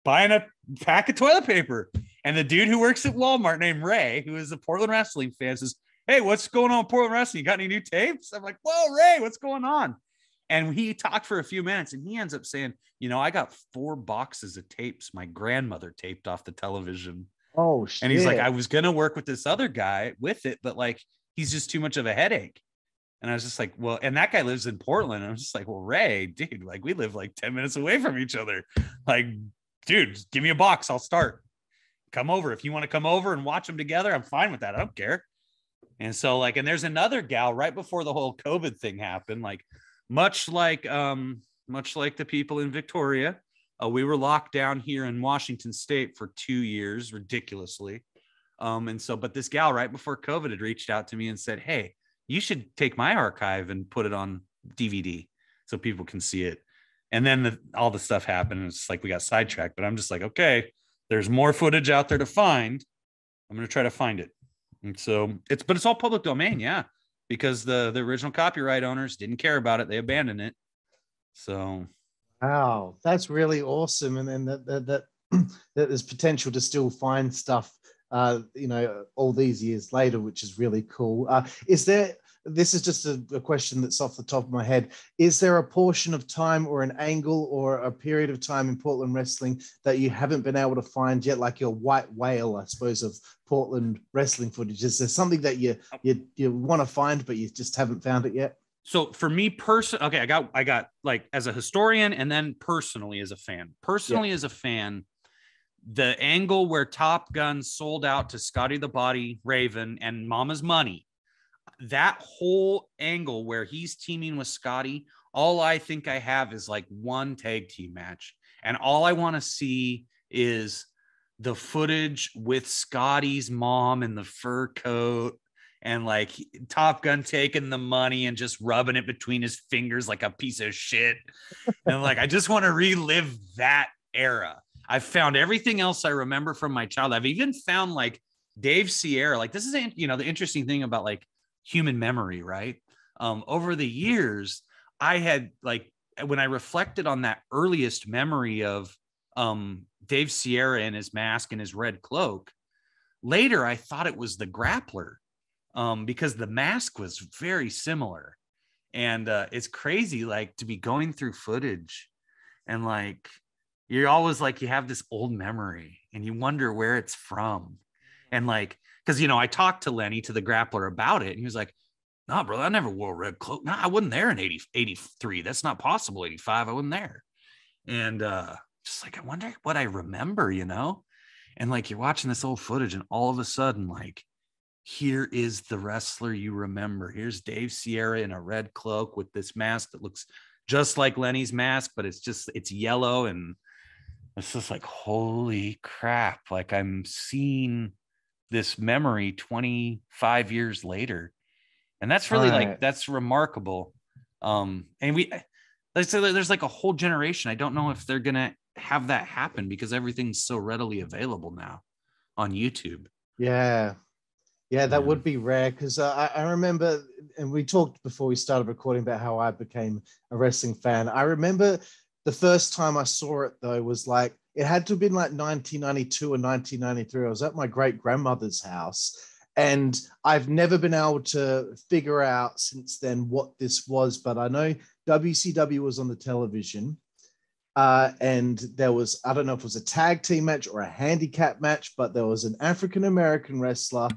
buying a pack of toilet paper. And the dude who works at Walmart named Ray, who is a Portland wrestling fan, says, hey, what's going on with Portland wrestling? You got any new tapes? I'm like, whoa, Ray, what's going on? And he talked for a few minutes and he ends up saying, I got 4 boxes of tapes my grandmother taped off the television. Oh, shit. And he's like, I was going to work with this other guy with it, but like, he's just too much of a headache. And I was just like, well, and that guy lives in Portland. And I was just like, well, Ray, dude, like we live like 10 minutes away from each other. Like, dude, just give me a box. I'll start. Come over. If you want to come over and watch them together, I'm fine with that. I don't care. And so and there's another gal right before the whole COVID thing happened, like much like the people in Victoria, we were locked down here in Washington State for 2 years, ridiculously. But this gal right before COVID had reached out to me and said, hey, you should take my archive and put it on DVD so people can see it. And then all the stuff happened. And it's like, we got sidetracked, but I'm just like, okay, there's more footage out there to find. I'm going to try to find it. And so it's all public domain. Yeah. Because the original copyright owners didn't care about it. They abandoned it. So. Wow. That's really awesome. And then that there's potential to still find stuff, all these years later, which is really cool. This is just a question that's off the top of my head. Is there a portion of time or an angle or a period of time in Portland wrestling that you haven't been able to find yet, like your white whale, I suppose, of Portland wrestling footage? Is there something that you want to find, but you just haven't found it yet? So for me personally, okay, I got like as a historian and then personally as a fan. Personally as a fan, the angle where Top Gun sold out to Scotty the Body Raven and Mama's Money, that whole angle where he's teaming with Scotty, all I think I have is like one tag team match. And all I want to see is the footage with Scotty's mom in the fur coat and like Top Gun taking the money and just rubbing it between his fingers like a piece of shit. And like, I just want to relive that era. I've found everything else I remember from my childhood. I've even found like Dave Sierra. Like this is, the interesting thing about like human memory, right? Over the years, I had like, when I reflected on that earliest memory of Dave Sierra and his mask and his red cloak, later I thought it was the Grappler because the mask was very similar. And it's crazy, like to be going through footage and like, you're always like, you have this old memory and you wonder where it's from. And like, because, I talked to Lenny, to the Grappler, about it. And he was like, no, brother, I never wore a red cloak. No, I wasn't there in 83. That's not possible. 85, I wasn't there. And just like, I wonder what I remember, And like, you're watching this old footage and all of a sudden, like, here is the wrestler you remember. Here's Dave Sierra in a red cloak with this mask that looks just like Lenny's mask, but it's yellow. And it's just like, holy crap. Like I'm seeing this memory 25 years later. And that's really like, that's remarkable. And let's say there's like a whole generation. I don't know if they're going to have that happen because everything's so readily available now on YouTube. Yeah. Yeah, that would be rare because I remember, and we talked before we started recording about how I became a wrestling fan. I remember the first time I saw it, though, was like, it had to have been like 1992 or 1993. I was at my great grandmother's house, and I've never been able to figure out since then what this was, but I know WCW was on the television. And there was, I don't know if it was a tag team match or a handicap match, but there was an African-American wrestler.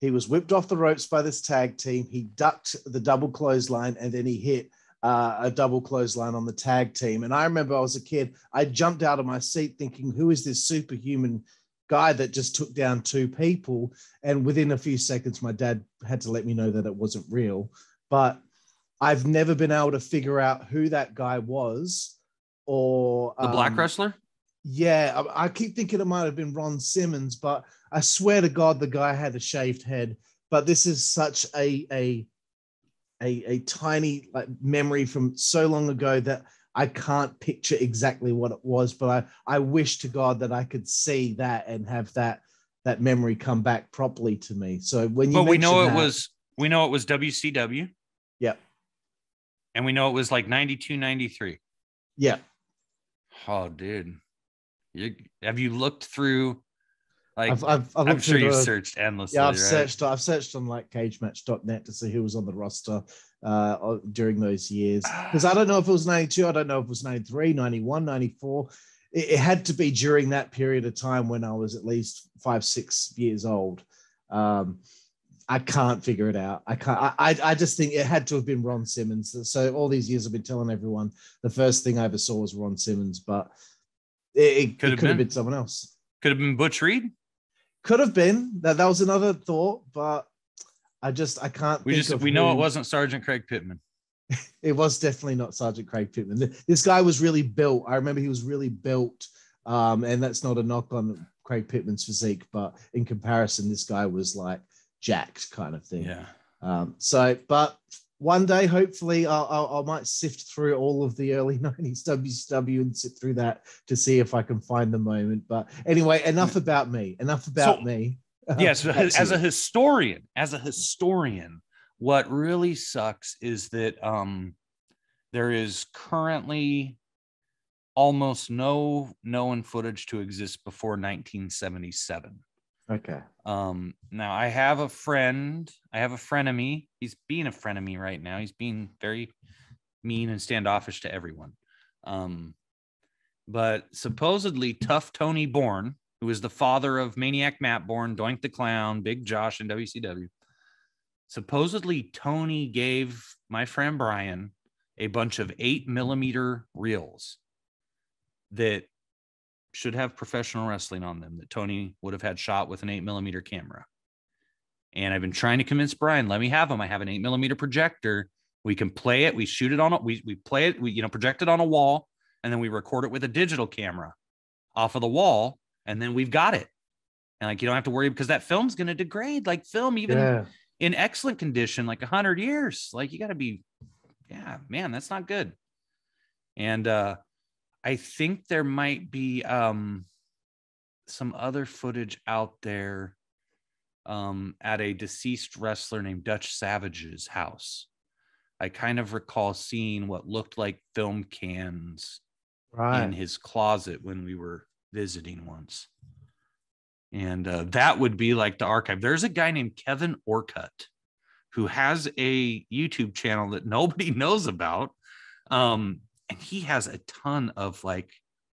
He was whipped off the ropes by this tag team. He ducked the double clothesline and then he hit a double clothesline on the tag team. And I remember I was a kid, I jumped out of my seat thinking, who is this superhuman guy that just took down two people? And within a few seconds, my dad had to let me know that it wasn't real. But I've never been able to figure out who that guy was. Or the black wrestler? Yeah, I keep thinking it might have been Ron Simmons, but I swear to God, the guy had a shaved head. But this is such a tiny like memory from so long ago that I can't picture exactly what it was. But I wish to God that I could see that and have that memory come back properly to me. So when you, but we know it was WCW. Yeah, and we know it was like 92, 93. Yeah. Oh, dude. Have you looked through? Like, I'm sure you've searched endlessly. Yeah, I've searched on like cagematch.net to see who was on the roster during those years. Because I don't know if it was 92, I don't know if it was 93, 91, 94. It had to be during that period of time when I was at least 5-6 years old. I can't figure it out. I just think it had to have been Ron Simmons. So all these years I've been telling everyone the first thing I ever saw was Ron Simmons, but it could have been someone else. Could have been Butch Reed. Could have been. That was another thought, but I can't. We know it wasn't Sergeant Craig Pittman. It was definitely not Sergeant Craig Pittman. This guy was really built. I remember he was really built, and that's not a knock on Craig Pittman's physique, but in comparison, this guy was like jacked kind of thing. Yeah. But one day, hopefully, I might sift through all of the early 90s WCW and sit through that to see if I can find the moment. But anyway, enough about me. Yes, as a historian, what really sucks is that there is currently almost no known footage to exist before 1977. Okay. Now I have a frenemy. He's being a frenemy right now. He's being very mean and standoffish to everyone. But supposedly Tough Tony Bourne, who is the father of Maniac Matt Bourne, Doink the Clown, Big Josh in WCW, supposedly Tony gave my friend Brian a bunch of 8mm reels that should have professional wrestling on them, that Tony would have had shot with an 8mm camera. And I've been trying to convince Brian, let me have them. I have an 8mm projector. We can play it. We shoot it on, we play it, we project it on a wall, and then we record it with a digital camera off of the wall. And then we've got it. And like, you don't have to worry, because that film's going to degrade, like film, even in excellent condition, like 100 years. Like, you got to be, yeah, man, that's not good. And I think there might be some other footage out there at a deceased wrestler named Dutch Savage's house. I kind of recall seeing what looked like film cans in his closet when we were visiting once. And that would be like the archive. There's a guy named Kevin Orcutt who has a YouTube channel that nobody knows about. And he has a ton of like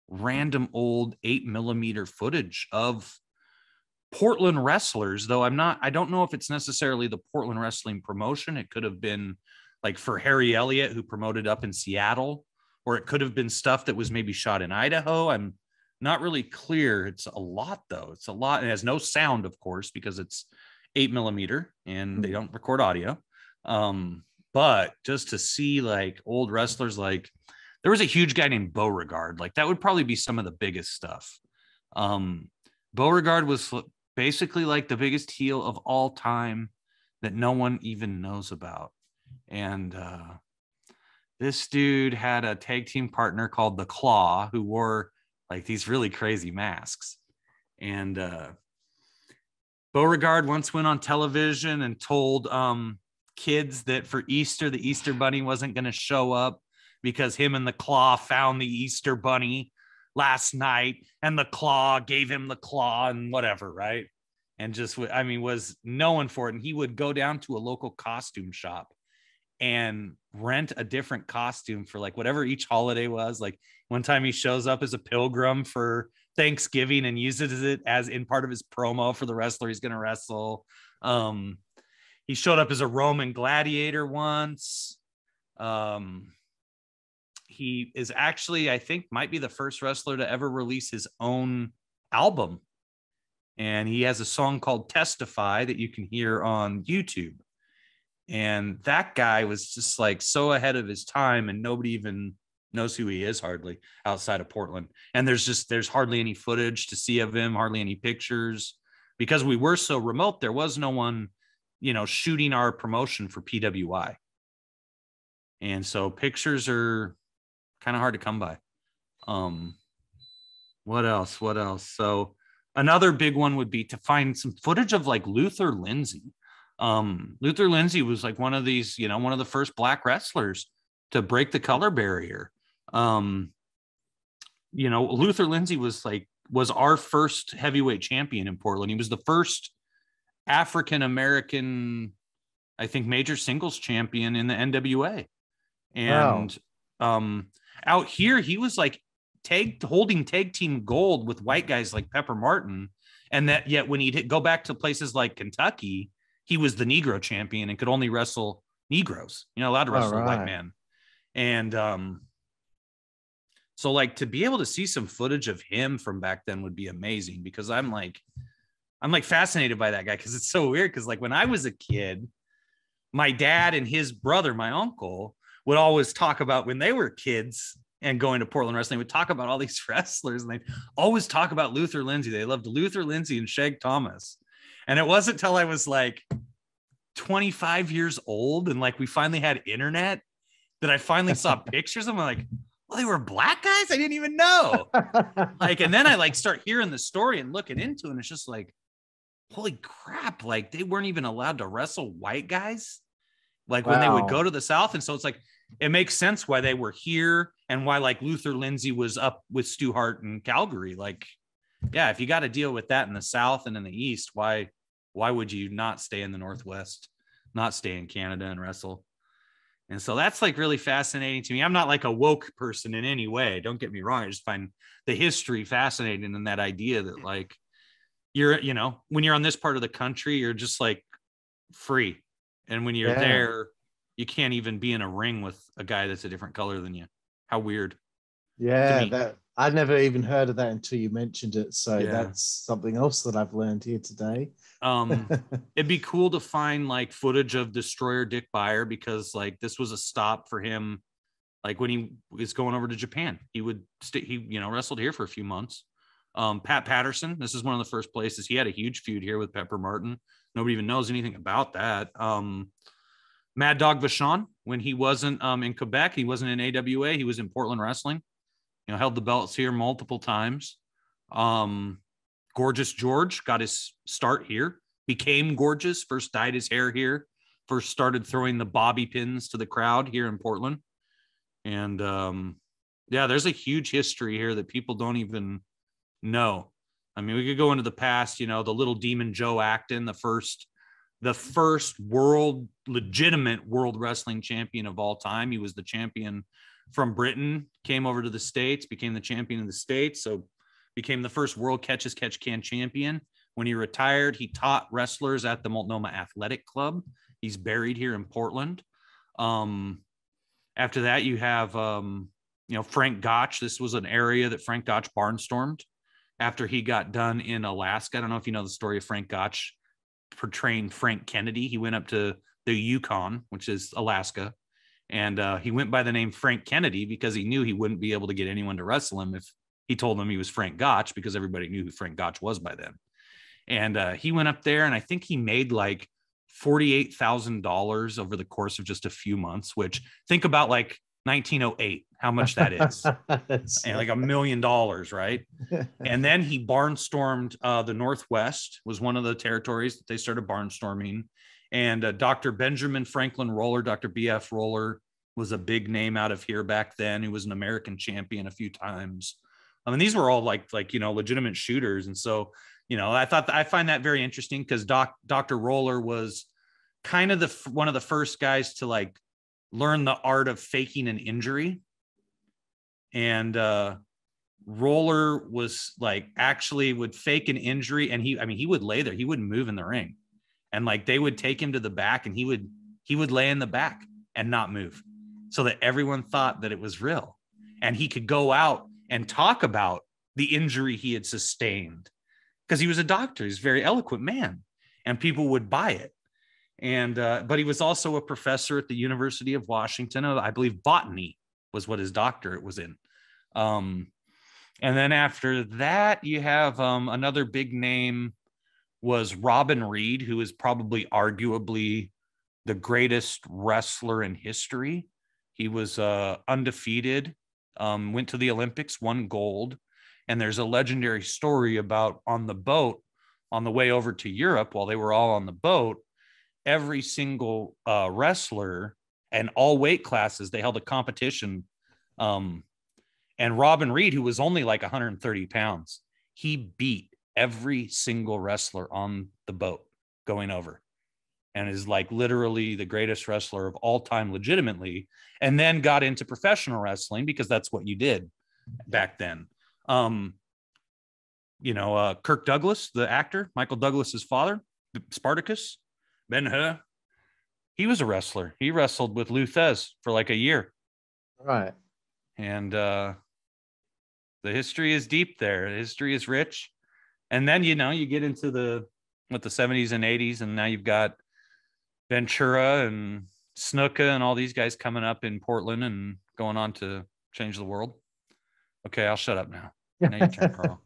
random old 8mm footage of Portland wrestlers, though I don't know if it's necessarily the Portland wrestling promotion. It could have been like for Harry Elliott, who promoted up in Seattle, or it could have been stuff that was maybe shot in Idaho. I'm not really clear. It's a lot, though. It's a lot. It has no sound, of course, because it's 8mm and they don't record audio. But just to see like old wrestlers, like there was a huge guy named Beauregard. Like that would probably be some of the biggest stuff. Beauregard was basically like the biggest heel of all time that no one even knows about. And this dude had a tag team partner called the Claw, who wore like these really crazy masks. And Beauregard once went on television and told kids that for Easter, the Easter Bunny wasn't going to show up because him and the Claw found the Easter Bunny last night, and the Claw gave him the claw and whatever, right? And just, I mean, was known for it. And he would go down to a local costume shop and rent a different costume for like whatever each holiday was. Like one time he shows up as a pilgrim for Thanksgiving and uses it as in part of his promo for the wrestler he's going to wrestle. He showed up as a Roman gladiator once. He is actually, I think, might be the first wrestler to ever release his own album. And he has a song called Testify that you can hear on YouTube. And that guy was just like so ahead of his time, and nobody even knows who he is hardly outside of Portland. And there's hardly any footage to see of him, hardly any pictures, because we were so remote. There was no one, shooting our promotion for PWI. And so pictures are kind of hard to come by. What else? So another big one would be to find some footage of like Luther Lindsay. Luther Lindsay was like one of these, one of the first black wrestlers to break the color barrier. Luther Lindsay was our first heavyweight champion in Portland. He was the first African-American, I think, major singles champion in the NWA. And out here, he was like holding tag team gold with white guys like Pepper Martin. And that yet when he'd go back to places like Kentucky, he was the Negro champion and could only wrestle Negroes. You're not allowed to wrestle a white man. And so like to be able to see some footage of him from back then would be amazing, because I'm like fascinated by that guy, because it's so weird. Because like when I was a kid, my dad and his brother, my uncle, would always talk about when they were kids and going to Portland wrestling, would talk about all these wrestlers, and they'd always talk about Luther Lindsay. They loved Luther Lindsay and Shag Thomas. And it wasn't until I was like 25 years old and like we finally had internet, that I finally saw pictures of them. I'm like, well, they were black guys? I didn't even know. Like, and then I like start hearing the story and looking into it, and it's just like, holy crap, like they weren't even allowed to wrestle white guys, like when they would go to the South. And so it's like, it makes sense why they were here and why like Luther Lindsay was up with Stu Hart in Calgary. Like, yeah, if you got to deal with that in the South and in the East, why would you not stay in the Northwest, not stay in Canada and wrestle? And so that's like really fascinating to me. I'm not like a woke person in any way. Don't get me wrong. I just find the history fascinating, and that idea that like you're, you know, when you're on this part of the country, you're just like free. And when you're there, you can't even be in a ring with a guy that's a different color than you. How weird. Yeah, that I never even heard of that until you mentioned it. So that's something else that I've learned here today. It'd be cool to find like footage of Destroyer Dick Beyer, because like this was a stop for him. Like when he was going over to Japan, he would wrestled here for a few months. Pat Patterson, this is one of the first places he had a huge feud here with Pepper Martin. Nobody even knows anything about that. Mad Dog Vachon, when he wasn't in Quebec, he wasn't in AWA, he was in Portland Wrestling. You know, held the belts here multiple times. Gorgeous George got his start here, became gorgeous, first dyed his hair here, first started throwing the bobby pins to the crowd here in Portland. And there's a huge history here that people don't even know. I mean, we could go into the past, you know, the little demon Joe Acton, the first legitimate world wrestling champion of all time. He was the champion from Britain, came over to the States, became the champion of the States. So became the first world catch as catch can champion. When he retired, he taught wrestlers at the Multnomah Athletic Club. He's buried here in Portland. After that, you have, Frank Gotch. This was an area that Frank Gotch barnstormed after he got done in Alaska. I don't know if you know the story of Frank Gotch portraying Frank Kennedy. He went up to the Yukon, which is Alaska, and he went by the name Frank Kennedy because he knew he wouldn't be able to get anyone to wrestle him if he told them he was Frank Gotch, because everybody knew who Frank Gotch was by then. And he went up there, and I think he made like $48,000 over the course of just a few months, which, think about like 1908, how much that is. And like $1 million, right? And then he barnstormed the Northwest, was one of the territories that they started barnstorming. And Dr. Benjamin Franklin Roller, Dr. BF Roller, was a big name out of here back then. He was an American champion a few times. I mean, these were all like legitimate shooters. And so, I find that very interesting, because Dr. Roller was kind of one of the first guys to like learn the art of faking an injury. And Roller was like, actually would fake an injury, and he would lay there. He wouldn't move in the ring. And like they would take him to the back, and he would lay in the back and not move, so that everyone thought that it was real. And he could go out and talk about the injury he had sustained, because he was a doctor. He's a very eloquent man, and people would buy it. And but he was also a professor at the University of Washington. I believe botany was what his doctorate was in. And then after that, you have another big name was Robin Reed, who is probably arguably the greatest wrestler in history. He was undefeated, went to the Olympics, won gold. And there's a legendary story about on the boat on the way over to Europe, while they were all on the boat, every single wrestler and all weight classes, they held a competition. And Robin Reed, who was only like 130 pounds, he beat every single wrestler on the boat going over, and is like literally the greatest wrestler of all time legitimately, and then got into professional wrestling because that's what you did back then. Kirk Douglas, the actor, Michael Douglas's father, Spartacus, Ben-Hur, he was a wrestler. He wrestled with Lou Thez for like a year. Right. And the history is deep there. The history is rich. And then, you get into the 70s and 80s, and now you've got Ventura and Snuka and all these guys coming up in Portland and going on to change the world. Okay, I'll shut up now. Now your turn, Carl.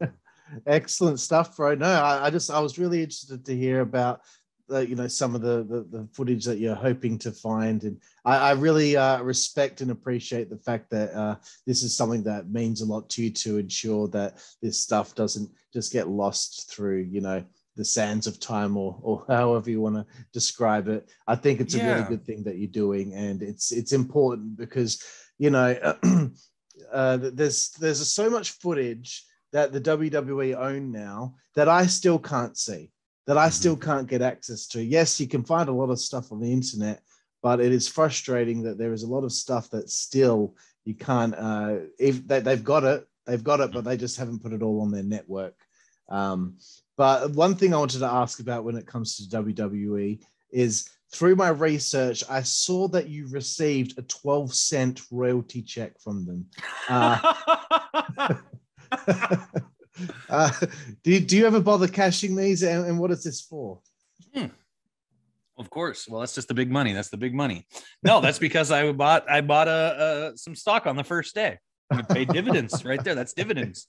Excellent stuff, bro. No, I was really interested to hear about some of the footage that you're hoping to find, and I really respect and appreciate the fact that this is something that means a lot to you, to ensure that this stuff doesn't just get lost through the sands of time, or however you want to describe it. I think it's a really good thing that you're doing, and it's important because there's so much footage that the WWE own now that I still can't see, that I still can't get access to. Yes, you can find a lot of stuff on the internet, but it is frustrating that there is a lot of stuff that still you can't. If they've got it, but they just haven't put it all on their network. But one thing I wanted to ask about when it comes to WWE is, through my research, I saw that you received a 12-cent royalty check from them. Do you ever bother cashing these, and what is this for? Of course. Well, that's just the big money. That's the big money. No, that's because I bought some stock on the first day. You paid dividends right there. That's dividends.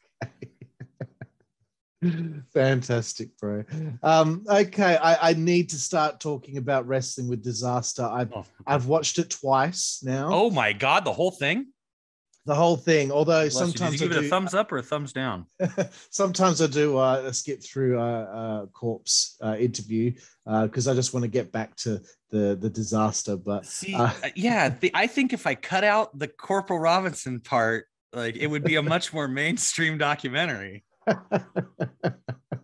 Fantastic, bro. Okay, I need to start talking about Wrestling with Disaster. I've watched it twice now. Oh my God, the whole thing? The whole thing. Although Did sometimes you give it a thumbs up or a thumbs down? Sometimes I do a skip through a corpse interview because I just want to get back to the disaster. But I think if I cut out the Corporal Robinson part, like, it would be a much more mainstream documentary.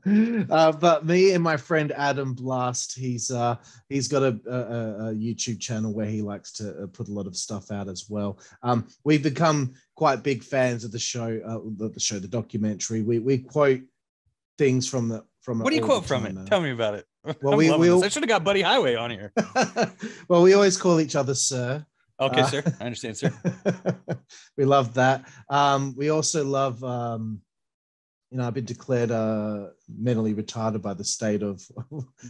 But me and my friend Adam Blast, he's got a YouTube channel where he likes to put a lot of stuff out as well. We've become quite big fans of the show, the documentary. We quote things from the. What do you quote from it? Tell me about it. Well, I should have got Buddy Highway on here. Well, we always call each other sir. Okay, sir. I understand, sir. We love that. We also love. I've been declared mentally retarded by the state of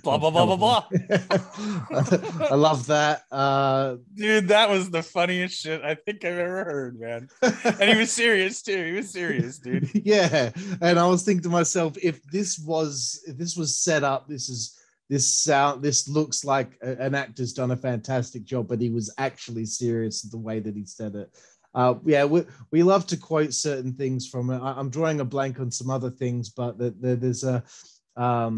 blah, blah, blah, blah, blah. I love that. Dude, that was the funniest shit I think I've ever heard, man. And he was serious too. He was serious, dude. Yeah. And I was thinking to myself, if this was set up, this looks like an actor's done a fantastic job, but he was actually serious the way that he said it. We love to quote certain things from it. I'm drawing a blank on some other things, but there's a, I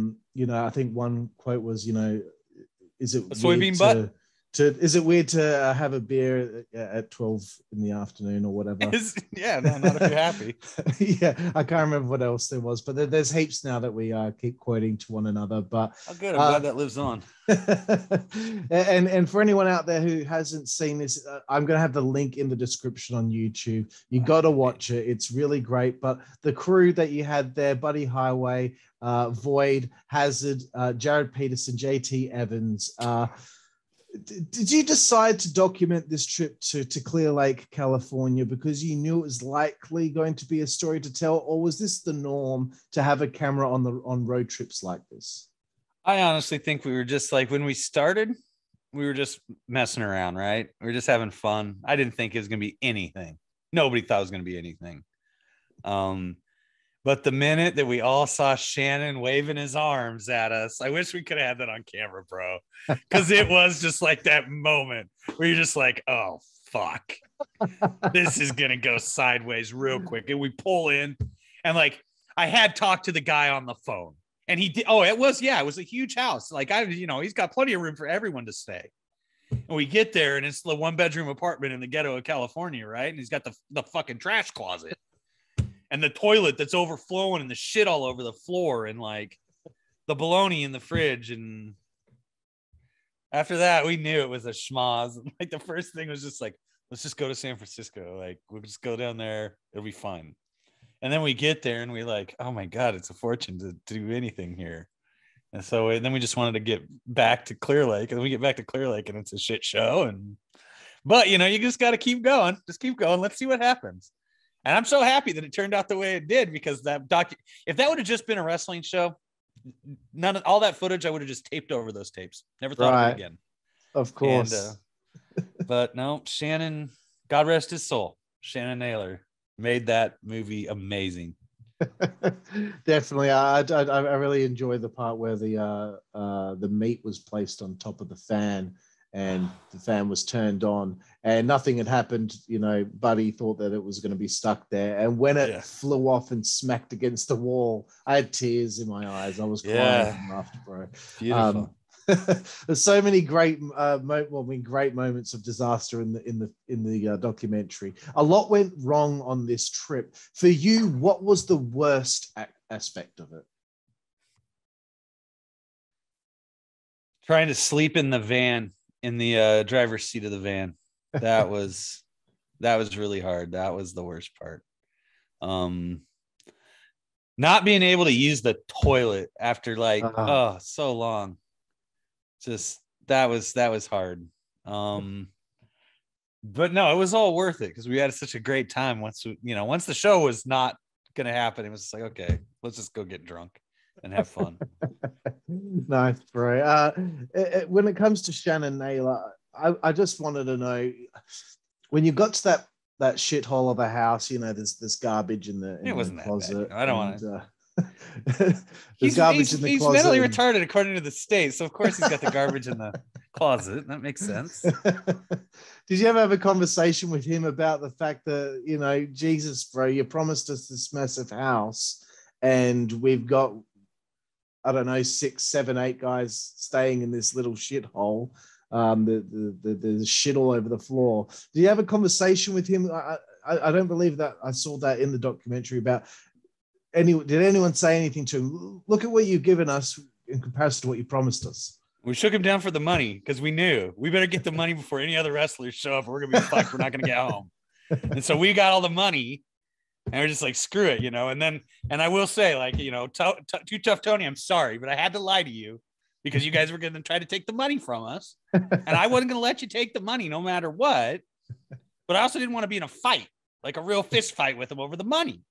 think one quote was, is it a soybean butt? Is it weird to have a beer at 12 in the afternoon or whatever? Not if you're happy. Yeah, I can't remember what else there was, but there's heaps now that we keep quoting to one another. But good, I'm glad that lives on. and for anyone out there who hasn't seen this, I'm going to have the link in the description on YouTube. You got to watch it. It's really great. But the crew that you had there, Buddy Highway, Void, Hazard, Jared Peterson, JT Evans, did you decide to document this trip to Clear Lake, California, because you knew it was likely going to be a story to tell, or was this the norm to have a camera on road trips like this? I honestly think we were just like, when we started, we were just messing around, right? We were just having fun. I didn't think it was going to be anything. Nobody thought it was going to be anything. But the minute that we all saw Shannon waving his arms at us, I wish we could have had that on camera, bro. Because it was just like that moment where you're just like, oh, fuck. This is going to go sideways real quick. And we pull in, and like, I had talked to the guy on the phone, and he did. Oh, it was a huge house. Like, he's got plenty of room for everyone to stay. And we get there, and it's the 1-bedroom apartment in the ghetto of California, right? And he's got the fucking trash closet. And the toilet that's overflowing and the shit all over the floor and like the bologna in the fridge. And after that, we knew it was a schmoz. And like the first thing was just like, let's just go to San Francisco. Like, we'll just go down there. It'll be fun. And then we get there and we like, oh my God, it's a fortune to do anything here. And so then we just wanted to get back to Clear Lake. And then we get back to Clear Lake and it's a shit show. But you just got to keep going. Just keep going. Let's see what happens. And I'm so happy that it turned out the way it did, because if that would have just been a wrestling show, all that footage, I would have just taped over those tapes. Never thought of it again. Of course. But no, Shannon, God rest his soul, Shannon Naylor made that movie amazing. Definitely. I really enjoy the part where the meat was placed on top of the fan and the fan was turned on and nothing had happened. You know, Buddy thought that it was going to be stuck there. And when it flew off and smacked against the wall, I had tears in my eyes. I was crying from laughter, bro. Beautiful. There's so many great great moments of disaster in the documentary. A lot went wrong on this trip. For you, what was the worst aspect of it? Trying to sleep in the van, in the driver's seat of the van. That was really hard. That was the worst part. Not being able to use the toilet after so long. Just that was hard. But no, it was all worth it because we had such a great time. Once the show was not gonna happen, it was just like, okay, let's just go get drunk and have fun. Nice, bro. When it comes to Shannon Naylor, I just wanted to know, when you got to that shithole of a house, you know, there's garbage in the closet. I don't want to. There's garbage in the closet. He's mentally retarded according to the state, so of course he's got the garbage in the closet. That makes sense. Did you ever have a conversation with him about the fact that, you know, Jesus, bro, you promised us this massive house and we've got, I don't know, 6, 7, 8 guys staying in this little shithole. There's shit all over the floor. Do you have a conversation with him? I don't believe that I saw that in the documentary about did anyone say anything to him? Look at what you've given us in comparison to what you promised us. We shook him down for the money because we knew we better get the money before any other wrestlers show up. We're gonna be fucked. We're not gonna get home. And so we got all the money, and we're just like, screw it, you know. And I will say, like, you know, Too Tough Tony, I'm sorry, but I had to lie to you because you guys were gonna try to take the money from us, and I wasn't gonna let you take the money no matter what. But I also didn't want to be in a fight, like a real fist fight with him over the money.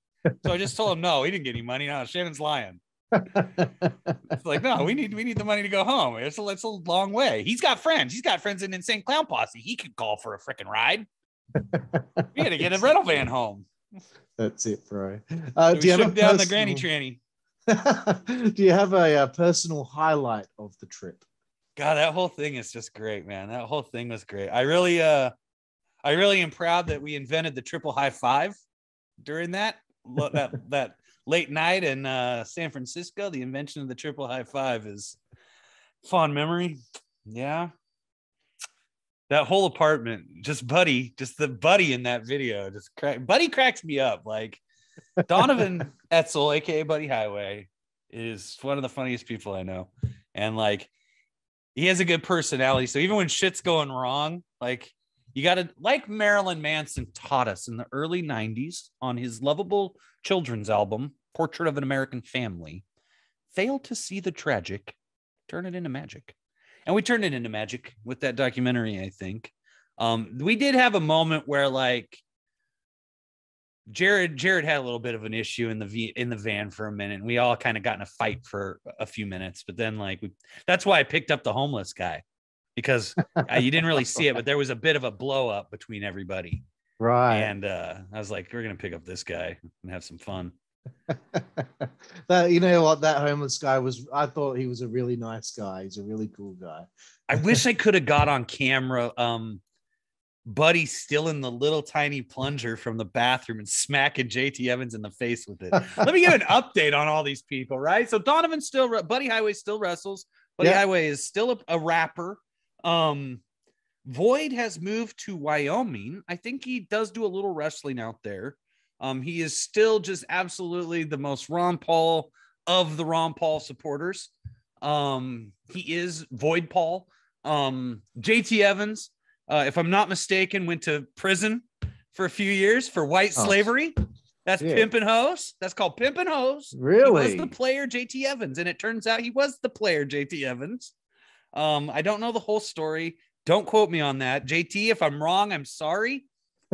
So I just told him, no, he didn't get any money. No, Shannon's lying. It's like, no, we need the money to go home. It's a long way. He's got friends. He's got friends in Insane Clown Posse. He could call for a freaking ride. We had to get a rental van home. That's it, bro. So do you have down the granny tranny? Do you have a personal highlight of the trip? God, that whole thing is just great, man. That whole thing was great. I really am proud that we invented the triple high five during that late night in San Francisco. The invention of the triple high five is fond memory. Yeah. That whole apartment, just the Buddy in that video, Buddy cracks me up. Like, Donovan Etzel, aka Buddy Highway, is one of the funniest people I know. And like, he has a good personality. So even when shit's going wrong, like, you got to, like Marilyn Manson taught us in the early 90s on his lovable children's album, Portrait of an American Family, fail to see the tragic, turn it into magic. And we turned it into magic with that documentary, I think. We did have a moment where, like, Jared had a little bit of an issue in the van for a minute. And we all kind of got in a fight for a few minutes. But then, like, that's why I picked up the homeless guy. Because you didn't really see it, but there was a bit of a blow up between everybody. Right. And I was like, we're going to pick up this guy and have some fun. You know what? That homeless guy I thought he was a really nice guy. He's a really cool guy. I wish I could have got on camera. Buddy still in the little tiny plunger from the bathroom and smacking JT Evans in the face with it. Let me give an update on all these people, right? So Donovan Buddy Highway still wrestles. Buddy Highway is still a rapper. Void has moved to Wyoming. I think he does do a little wrestling out there. He is still just absolutely the most Ron Paul of the Ron Paul supporters. He is Void Paul. JT Evans, if I'm not mistaken, went to prison for a few years for white slavery. That's Pimpin' Hose. That's called Pimpin' Hose. Really? He was the player JT Evans, and it turns out he was the player JT Evans. I don't know the whole story. Don't quote me on that. JT, if I'm wrong, I'm sorry.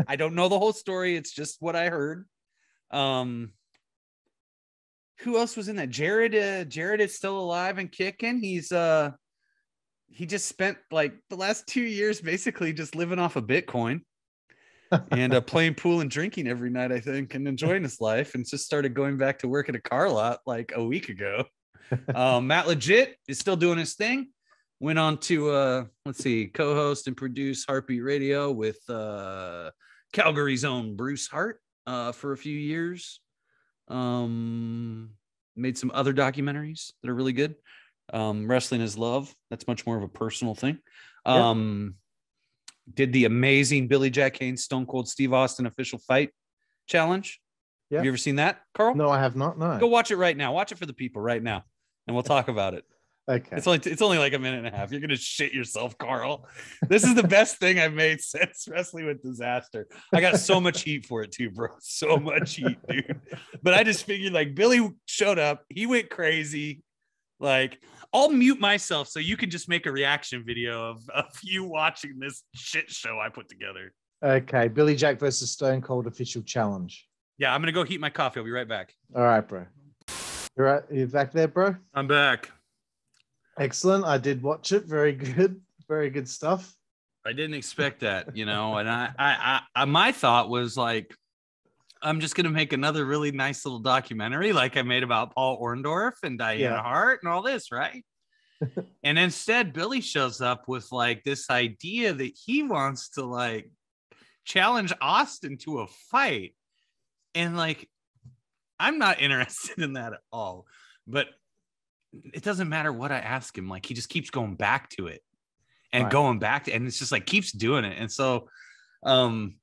I don't know the whole story. It's just what I heard. Who else was in that? Jared is still alive and kicking. He just spent like the last 2 years basically just living off of Bitcoin. and playing pool and drinking every night, I think, and enjoying his life, and just started going back to work at a car lot like a week ago. Matt Legit is still doing his thing. Went on to co-host and produce Heartbeat Radio with Calgary's own Bruce Hart for a few years. Made some other documentaries that are really good. Wrestling is Love. That's much more of a personal thing. Did the amazing Billy Jack Haynes Stone Cold Steve Austin official fight challenge. Have you ever seen that, Carl? No, I have not. No. Go watch it right now. Watch it for the people right now, and we'll talk about it. Okay. It's only like a minute and a half. You're gonna shit yourself, Carl. This is the best thing I've made since Wrestling with Disaster. I got so much heat for it too, bro. So much heat, dude. But I just figured, like, Billy showed up, he went crazy. Like, I'll mute myself so you can just make a reaction video of you watching this shit show I put together. Okay, Billy Jack versus Stone Cold official challenge. Yeah, I'm gonna go heat my coffee. I'll be right back. All right, bro. You're right. You're back there, bro. I'm back. Excellent. I did watch it. Very good. Very good stuff. I didn't expect that, you know, and I my thought was like, I'm just going to make another really nice little documentary like I made about Paul Orndorff and Diana Hart and all this, right? And instead, Billy shows up with like this idea that he wants to like challenge Austin to a fight. And like, I'm not interested in that at all, but it doesn't matter what I ask him. Like, he just keeps going back to it and going back to, and it's just like keeps doing it. And so I'm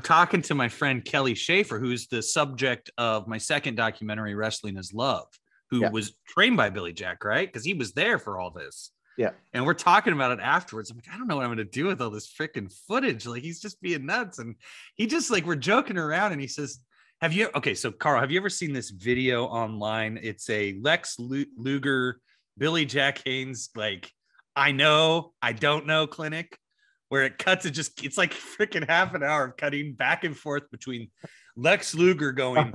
talking to my friend Kelly Schaefer, who's the subject of my second documentary, Wrestling is Love, who was trained by Billy Jack, right? Because he was there for all this. Yeah. And we're talking about it afterwards. I'm like, I don't know what I'm going to do with all this freaking footage. Like, he's just being nuts. And he just like, we're joking around and he says, so Carl, have you ever seen this video online? It's a Lex Luger, Billy Jack Haynes, like, I know, I don't know clinic, where it cuts, it's like freaking half an hour of cutting back and forth between Lex Luger going,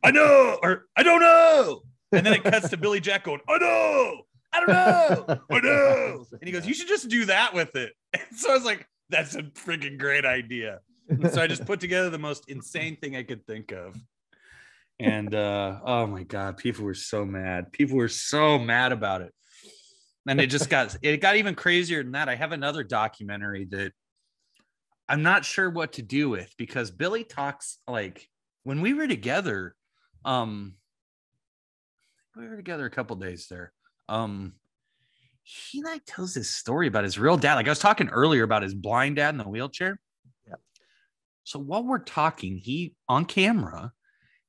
I know, or I don't know. And then it cuts to Billy Jack going, I know, I don't know, I know. And he goes, you should just do that with it. And so I was like, that's a freaking great idea. And so I just put together the most insane thing I could think of. And oh my God, people were so mad. People were so mad about it. And it got even crazier than that. I have another documentary that I'm not sure what to do with, because Billy talks like when we were together, a couple days there. He like tells this story about his real dad. Like I was talking earlier about his blind dad in the wheelchair. Yeah. So while we're talking, he on camera,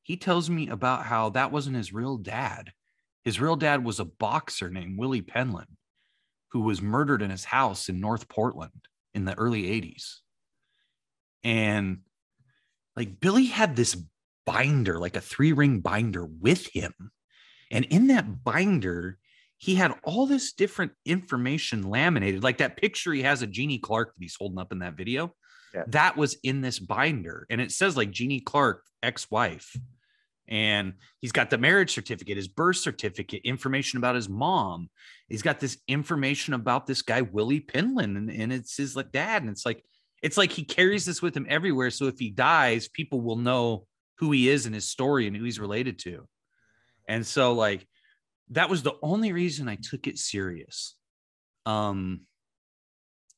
he tells me about how that wasn't his real dad. His real dad was a boxer named Willie Penland, who was murdered in his house in North Portland in the early 80s. And like Billy had this binder, like a 3-ring binder with him. And in that binder, he had all this different information laminated, like that picture he has of Jeannie Clark that he's holding up in that video. Yeah. That was in this binder. And it says like Jeannie Clark, ex-wife. And he's got the marriage certificate, his birth certificate, information about his mom. He's got this information about this guy, Willie Penland, and it's his like dad. And it's like he carries this with him everywhere. So if he dies, people will know who he is and his story and who he's related to. And so like, that was the only reason I took it serious. And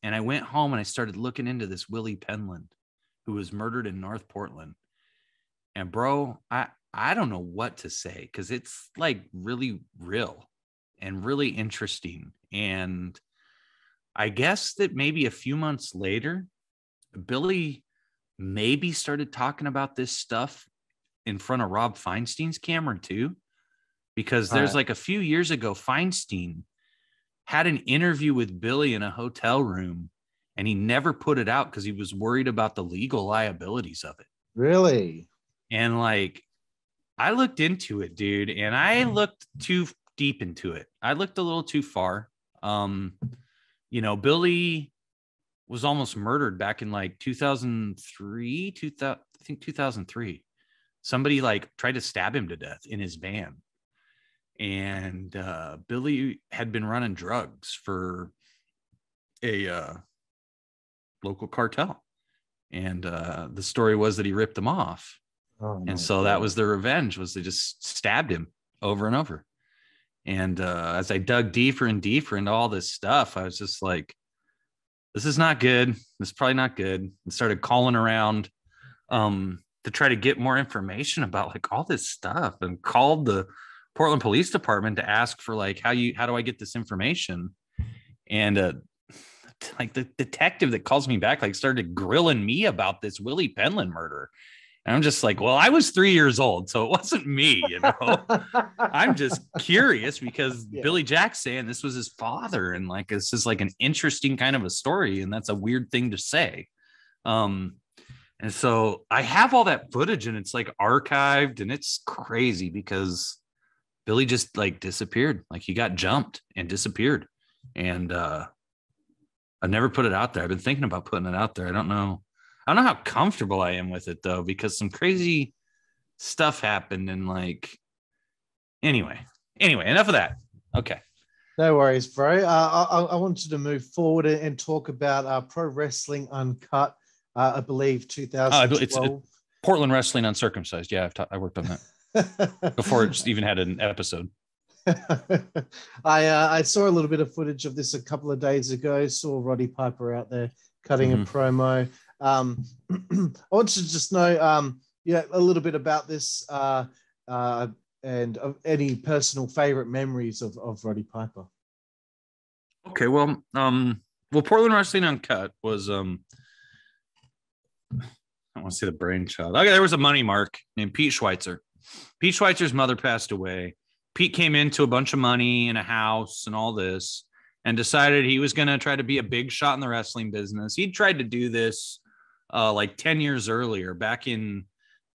I went home and I started looking into this Willie Penland, who was murdered in North Portland. And bro, I don't know what to say, because it's like really real and really interesting. And I guess that maybe a few months later, Billy maybe started talking about this stuff in front of Rob Feinstein's camera too, because there's like a few years ago, Feinstein had an interview with Billy in a hotel room and he never put it out because he was worried about the legal liabilities of it. Really? And like, I looked into it, dude, and I looked too deep into it. I looked a little too far. You know, Billy was almost murdered back in like 2003. Somebody like tried to stab him to death in his van. And Billy had been running drugs for a local cartel. And the story was that he ripped them off. And so that was their revenge, was they just stabbed him over and over. And as I dug deeper and deeper into all this stuff, I was just like, this is not good. This is probably not good. And started calling around to try to get more information about like all this stuff, and called the Portland Police Department to ask for like, how do I get this information? And like the detective that calls me back, like started grilling me about this Willie Penland murder. And I'm just like, well, I was 3 years old, so it wasn't me, you know. I'm just curious because Billy Jack's saying this was his father, and like this is like an interesting kind of a story, and that's a weird thing to say. And so I have all that footage, and it's like archived, and it's crazy because Billy just like disappeared, like he got jumped and disappeared. And I've never put it out there. I've been thinking about putting it out there. I don't know how comfortable I am with it though, because some crazy stuff happened, and like, anyway, enough of that. Okay. No worries, bro. I wanted to move forward and talk about Pro Wrestling Uncut. I believe 2012. It's Portland Wrestling Uncircumcised. Yeah, I worked on that before it even had an episode. I saw a little bit of footage of this a couple of days ago. Saw Roddy Piper out there cutting a promo. I want to just know, a little bit about this and any personal favorite memories of Roddy Piper. Okay, well, Portland Wrestling Uncut was I want to say the brainchild. Okay, there was a money mark named Pete Schweitzer. Pete Schweitzer's mother passed away. Pete came into a bunch of money and a house and all this, and decided he was going to try to be a big shot in the wrestling business. He tried to do this like 10 years earlier, back in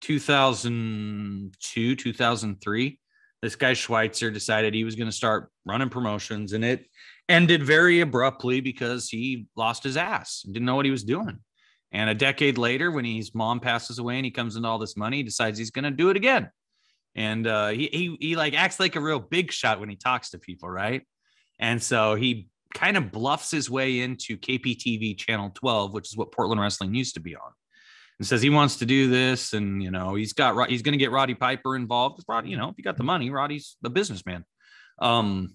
2002, 2003. This guy Schweitzer decided he was going to start running promotions, and it ended very abruptly because he lost his ass, didn't know what he was doing. And a decade later, when his mom passes away and he comes into all this money, he decides he's going to do it again. And he like acts like a real big shot when he talks to people, right? And so he kind of bluffs his way into KPTV Channel 12, which is what Portland Wrestling used to be on, and says he wants to do this. And, you know, he's going to get Roddy Piper involved. Roddy, you know, if you got the money, Roddy's a businessman. And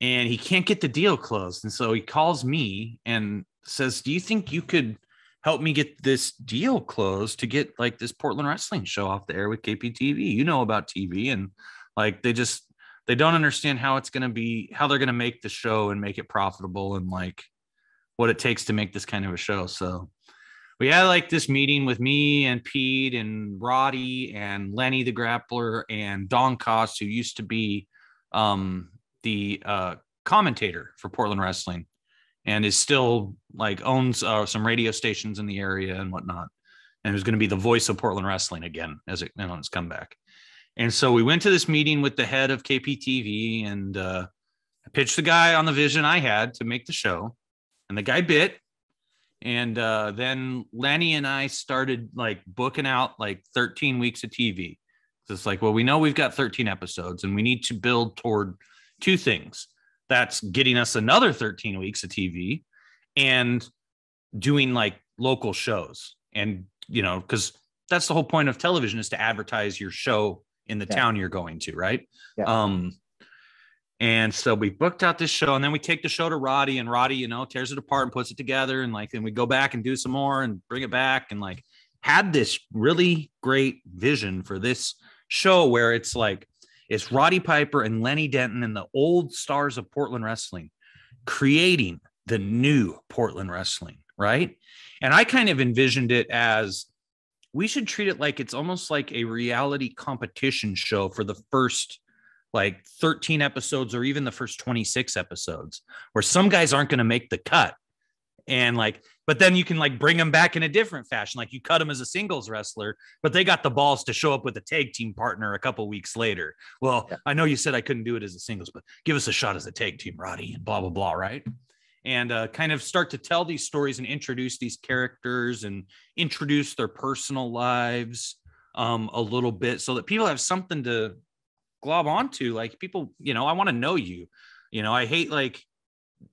he can't get the deal closed. And so he calls me and says, do you think you could help me get this deal closed to get like this Portland wrestling show off the air with KPTV? You know about TV, and like, they don't understand how it's going to be, how they're going to make the show and make it profitable, and like what it takes to make this kind of a show. So we had like this meeting with me and Pete and Roddy and Lenny, the grappler, and Don Cost, who used to be the commentator for Portland Wrestling, and is still like owns some radio stations in the area and whatnot, and is going to be the voice of Portland Wrestling again as it, you know, its comeback. And so we went to this meeting with the head of KPTV, and I pitched the guy on the vision I had to make the show, and the guy bit. And then Lenny and I started like booking out like 13 weeks of TV. So it's like, well, we know we've got 13 episodes, and we need to build toward two things. That's getting us another 13 weeks of TV and doing like local shows. And, you know, because that's the whole point of television, is to advertise your show in the town you're going to, right? Yeah. And so we booked out this show, and then we take the show to Roddy, and Roddy, you know, tears it apart and puts it together, and like, and we go back and do some more and bring it back, and like had this really great vision for this show where it's like, it's Roddy Piper and Lenny Denton and the old stars of Portland wrestling creating the new Portland wrestling, right? And I kind of envisioned it as, we should treat it like it's almost like a reality competition show for the first like 13 episodes, or even the first 26 episodes, where some guys aren't going to make the cut. And like, but then you can like bring them back in a different fashion. Like you cut them as a singles wrestler, but they got the balls to show up with a tag team partner a couple weeks later. Well, yeah. I know you said I couldn't do it as a singles, but give us a shot as a tag team, Roddy, and blah, blah, blah. Right. And kind of start to tell these stories and introduce these characters and introduce their personal lives a little bit, so that people have something to glob onto. Like, people, you know, I want to know you. You know, I hate like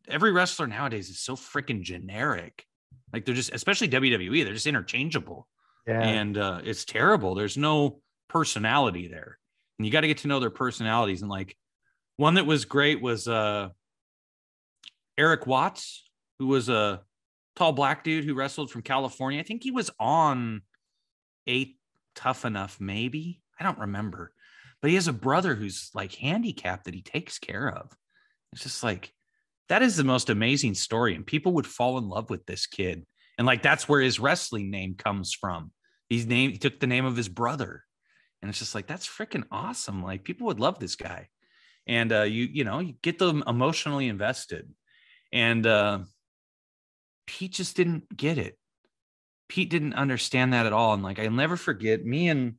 every wrestler nowadays is so freaking generic. Like they're just, especially WWE, they're just interchangeable. Yeah. And it's terrible. There's no personality there. And you got to get to know their personalities. And like one that was great was Eric Watts, who was a tall black dude who wrestled from California. I think he was on Tough Enough, maybe. I don't remember. But he has a brother who's like handicapped that he takes care of. It's just like, that is the most amazing story. And people would fall in love with this kid. And like, that's where his wrestling name comes from. He took the name of his brother. And it's just like, that's freaking awesome. Like people would love this guy. And you get them emotionally invested. And Pete just didn't get it. Pete didn't understand that at all. And like, I'll never forget me and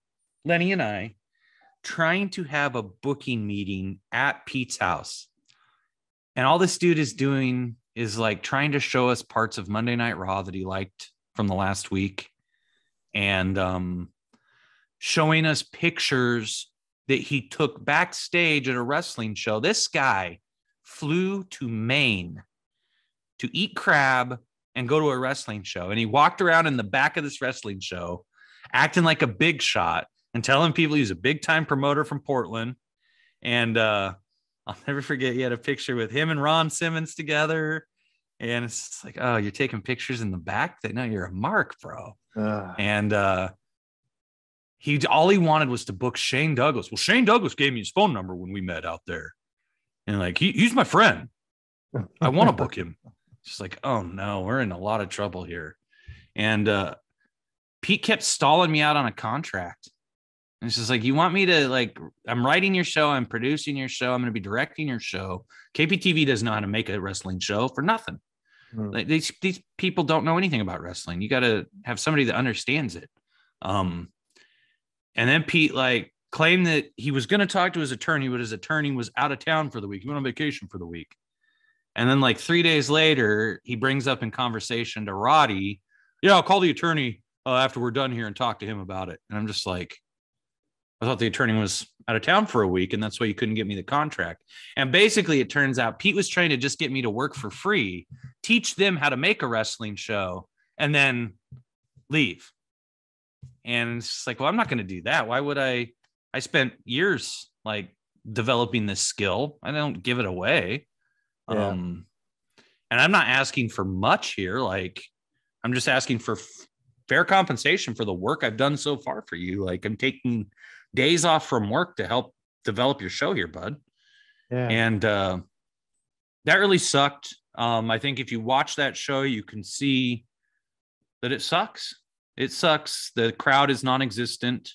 Lenny and I trying to have a booking meeting at Pete's house. And all this dude is doing is like trying to show us parts of Monday Night Raw that he liked from the last week. And showing us pictures that he took backstage at a wrestling show. This guy flew to Maine to eat crab and go to a wrestling show. And he walked around in the back of this wrestling show, acting like a big shot and telling people he was a big time promoter from Portland. And I'll never forget, he had a picture with him and Ron Simmons together. And it's like, oh, you're taking pictures in the back? No, you're a mark, bro. And all he wanted was to book Shane Douglas. Well, Shane Douglas gave me his phone number when we met out there. And like, he's my friend. I want to book him. Just like, oh no, we're in a lot of trouble here. And Pete kept stalling me out on a contract. And it's just like, you want me to, like, I'm writing your show, I'm producing your show, I'm going to be directing your show. KPTV doesn't know how to make a wrestling show for nothing. Like, these people don't know anything about wrestling. You got to have somebody that understands it. And then Pete like claimed that he was going to talk to his attorney, but his attorney was out of town for the week. He went on vacation for the week. And then like 3 days later, he brings up in conversation to Roddy, yeah, I'll call the attorney after we're done here and talk to him about it. And I'm just like, I thought the attorney was out of town for a week and that's why you couldn't get me the contract. And basically it turns out Pete was trying to just get me to work for free, teach them how to make a wrestling show and then leave. And it's just like, well, I'm not going to do that. Why would I spent years like developing this skill. I don't give it away. Yeah. And I'm not asking for much here. Like I'm just asking for fair compensation for the work I've done so far for you. Like I'm taking days off from work to help develop your show here, bud. Yeah. And that really sucked. I think if you watch that show, you can see that it sucks. It sucks. The crowd is non-existent.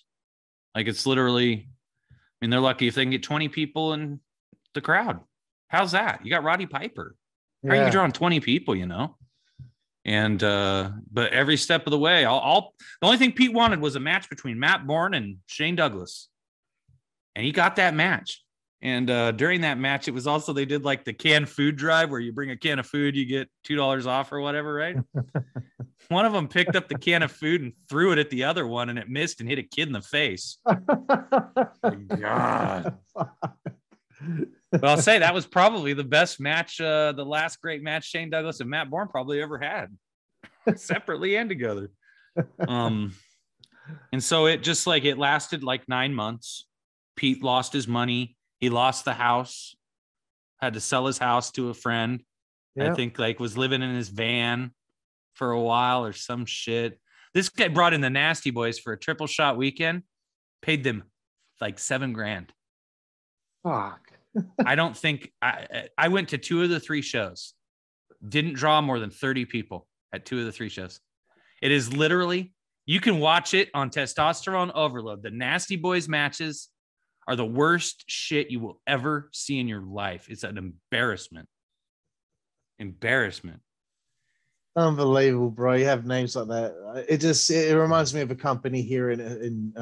Like it's literally, I mean, they're lucky if they can get 20 people in the crowd. How's that? You got Roddy Piper. How are you drawing 20 people, you know? And, but every step of the way, the only thing Pete wanted was a match between Matt Bourne and Shane Douglas. And he got that match. And during that match, it was also, they did like the canned food drive where you bring a can of food, you get $2 off or whatever, right? One of them picked up the can of food and threw it at the other one and it missed and hit a kid in the face. God. But I'll say that was probably the best match, the last great match Shane Douglas and Matt Bourne probably ever had, separately and together. And so it just like, it lasted like 9 months. Pete lost his money. He lost the house, had to sell his house to a friend. Yep. I think like was living in his van for a while or some shit. This guy brought in the Nasty Boys for a triple shot weekend, paid them like $7,000. Fuck. I don't think I went to 2 of the 3 shows, didn't draw more than 30 people at 2 of the 3 shows. It is literally, you can watch it on Testosterone Overload. The Nasty Boys matches are the worst shit you will ever see in your life. It's an embarrassment. Unbelievable, bro. You have names like that. It reminds me of a company here in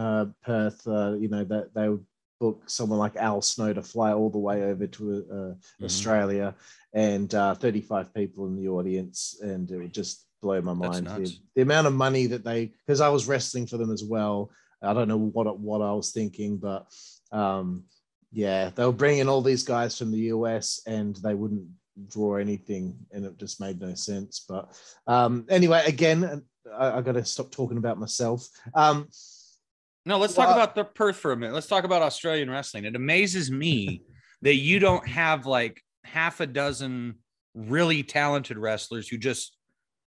Perth, that they would book someone like Al Snow to fly all the way over to Australia and 35 people in the audience. And it would just blow my mind. The amount of money that because I was wrestling for them as well. I don't know what I was thinking, but they were bringing all these guys from the US and they wouldn't draw anything, and it just made no sense. But anyway, again, I got to stop talking about myself. No, let's talk about the Perth for a minute. Let's talk about Australian wrestling. It amazes me that you don't have like half a dozen really talented wrestlers who just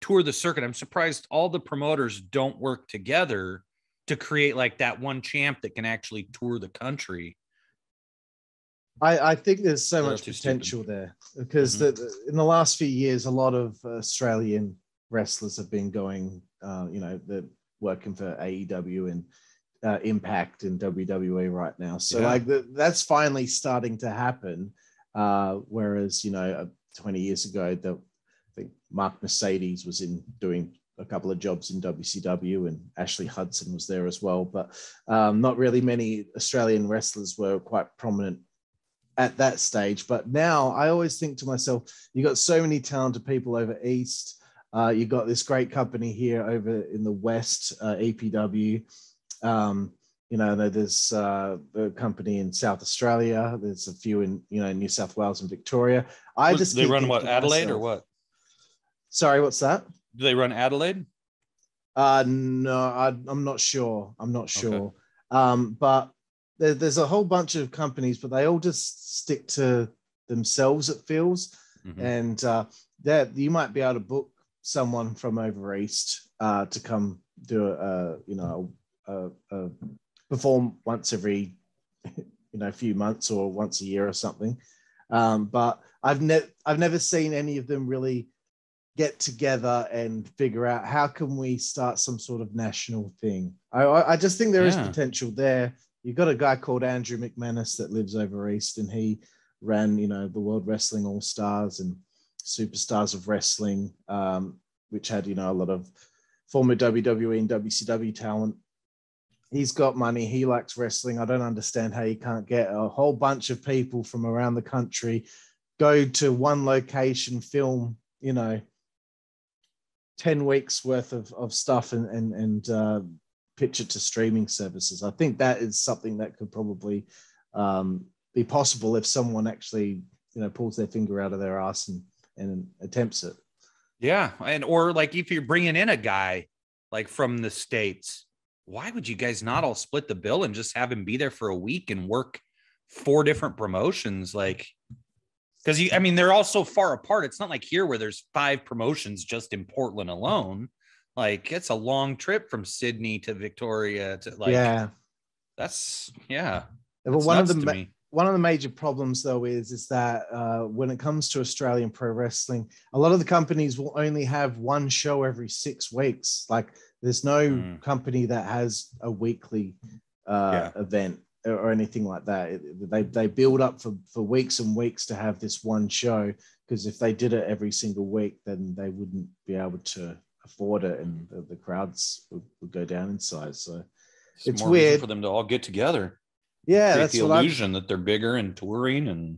tour the circuit. I'm surprised all the promoters don't work together to create like that one champ that can actually tour the country. I think there's so much potential there, because in the last few years, a lot of Australian wrestlers have been going, they're working for AEW and Impact and WWE right now. So that's finally starting to happen. Whereas, 20 years ago, I think Mark Mercedes was doing a couple of jobs in WCW, and Ashley Hudson was there as well. But not really many Australian wrestlers were quite prominent at that stage. But now I always think to myself, you got so many talented people over East. You got this great company here over in the West, EPW. There's a company in South Australia. There's a few in, New South Wales and Victoria. They run what, Adelaide or what? Sorry, what's that? Do they run Adelaide? No, I'm not sure. Okay. But there's a whole bunch of companies, but they all just stick to themselves, it feels. And that you might be able to book someone from over East to come do a perform once every few months or once a year or something. But I've never seen any of them really get together and figure out how can we start some sort of national thing. I just think there is potential there. You've got a guy called Andrew McManus that lives over East, and he ran, the World Wrestling All-Stars and Superstars of Wrestling, which had, a lot of former WWE and WCW talent. He's got money. He likes wrestling. I don't understand how you can't get a whole bunch of people from around the country, go to one location, film, 10 weeks worth of stuff and pitch it to streaming services. I think that is something that could probably be possible if someone actually, pulls their finger out of their ass and attempts it. Yeah. Or like if you're bringing in a guy like from the States, why would you guys not all split the bill and just have him be there for a week and work 4 different promotions? Like, because they're all so far apart. It's not like here where there's 5 promotions just in Portland alone. Like, it's a long trip from Sydney to Victoria to that's. Well, one of the major problems though is that when it comes to Australian pro wrestling, a lot of the companies will only have one show every 6 weeks. Like, there's no company that has a weekly event or anything like that. They build up for weeks and weeks to have this one show, because if they did it every single week, then they wouldn't be able to afford it, and the crowds would go down in size. So it's more weird for them to all get together. Yeah, that's the illusion that they're bigger and touring, and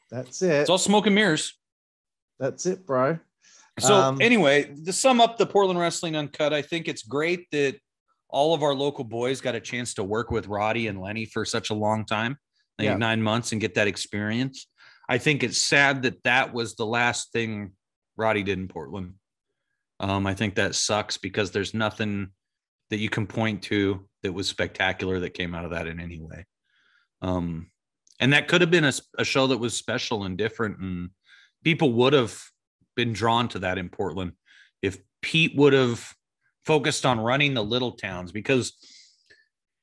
that's it. It's all smoke and mirrors. That's it, bro. So anyway, to sum up the Portland Wrestling Uncut, I think it's great that all of our local boys got a chance to work with Roddy and Lenny for such a long time, 9 months, and get that experience. I think it's sad that was the last thing Roddy did in Portland. I think that sucks, because there's nothing that you can point to that was spectacular that came out of that in any way. And that could have been a show that was special and different, and people would have been drawn to that in Portland if Pete would have focused on running the little towns, because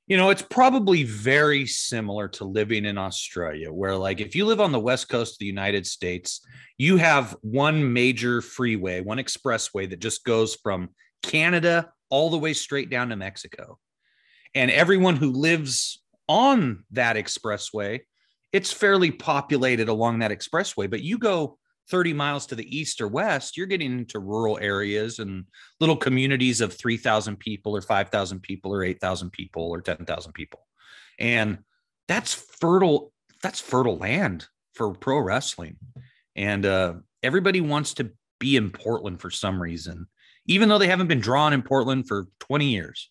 it's probably very similar to living in Australia, where like if you live on the west coast of the United States, you have one major freeway, one expressway that just goes from Canada all the way straight down to Mexico. And everyone who lives on that expressway, it's fairly populated along that expressway. But you go 30 miles to the east or west, you're getting into rural areas and little communities of 3,000 people or 5,000 people or 8,000 people or 10,000 people. And that's fertile land for pro wrestling. And everybody wants to be in Portland for some reason, even though they haven't been drawn in Portland for 20 years.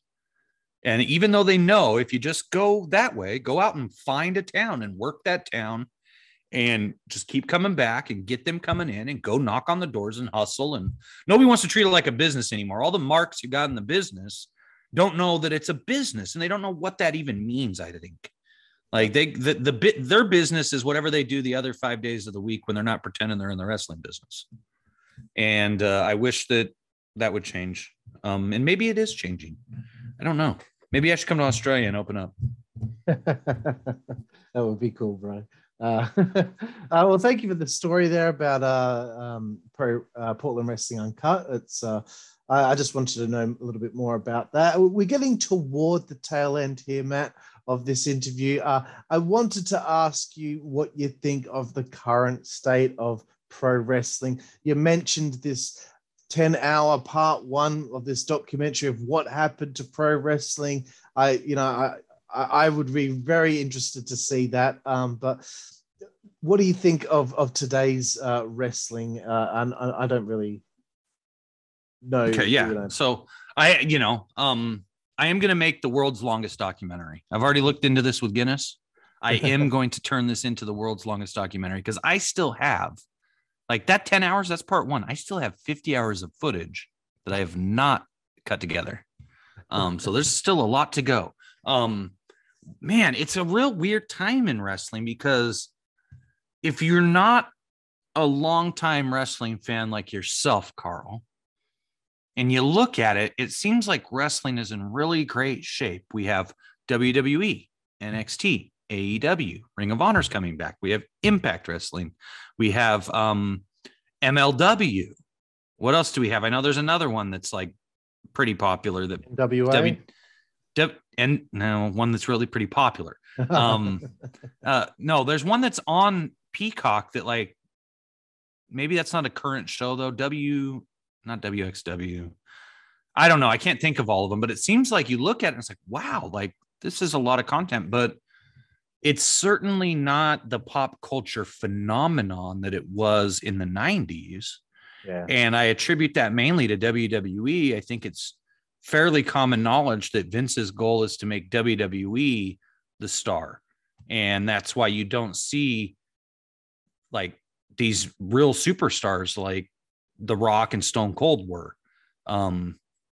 And even though they know if you just go that way, go out and find a town and work that town and just keep coming back and get them coming in and go knock on the doors and hustle. And nobody wants to treat it like a business anymore. All the marks you got in the business don't know that it's a business, and they don't know what that even means. I think like their business is whatever they do the other 5 days of the week when they're not pretending they're in the wrestling business. And I wish that would change. And maybe it is changing. I don't know. Maybe I should come to Australia and open up. That would be cool, bro. Well, thank you for the story there about Portland Wrestling Uncut. It's I just wanted to know a little bit more about that. We're getting toward the tail end here, Matt, of this interview. I wanted to ask you what you think of the current state of pro wrestling. You mentioned this 10-hour part one of this documentary of what happened to pro wrestling. I would be very interested to see that. But what do you think of today's wrestling? And I don't really know. Okay, yeah. So I am going to make the world's longest documentary. I've already looked into this with Guinness. I am going to turn this into the world's longest documentary because I still have like that 10 hours. That's part one. I still have 50 hours of footage that I have not cut together. So there's still a lot to go. Man, it's a real weird time in wrestling because if you're not a longtime wrestling fan like yourself, Carl, and you look at it, it seems like wrestling is in really great shape. We have WWE, NXT, AEW, Ring of Honor's coming back. We have Impact Wrestling. We have MLW. What else do we have? I know there's another one that's like pretty popular. That NWA. And no, one that's really pretty popular. No, there's one that's on Peacock that like maybe that's not a current show though. Not WXW. I don't know. I can't think of all of them, but it seems like you look at it and it's like, wow, like this is a lot of content, but it's certainly not the pop culture phenomenon that it was in the 90s. Yeah. And I attribute that mainly to WWE. I think it's fairly common knowledge that Vince's goal is to make WWE the star. And that's why you don't see like these real superstars like The Rock and Stone Cold were.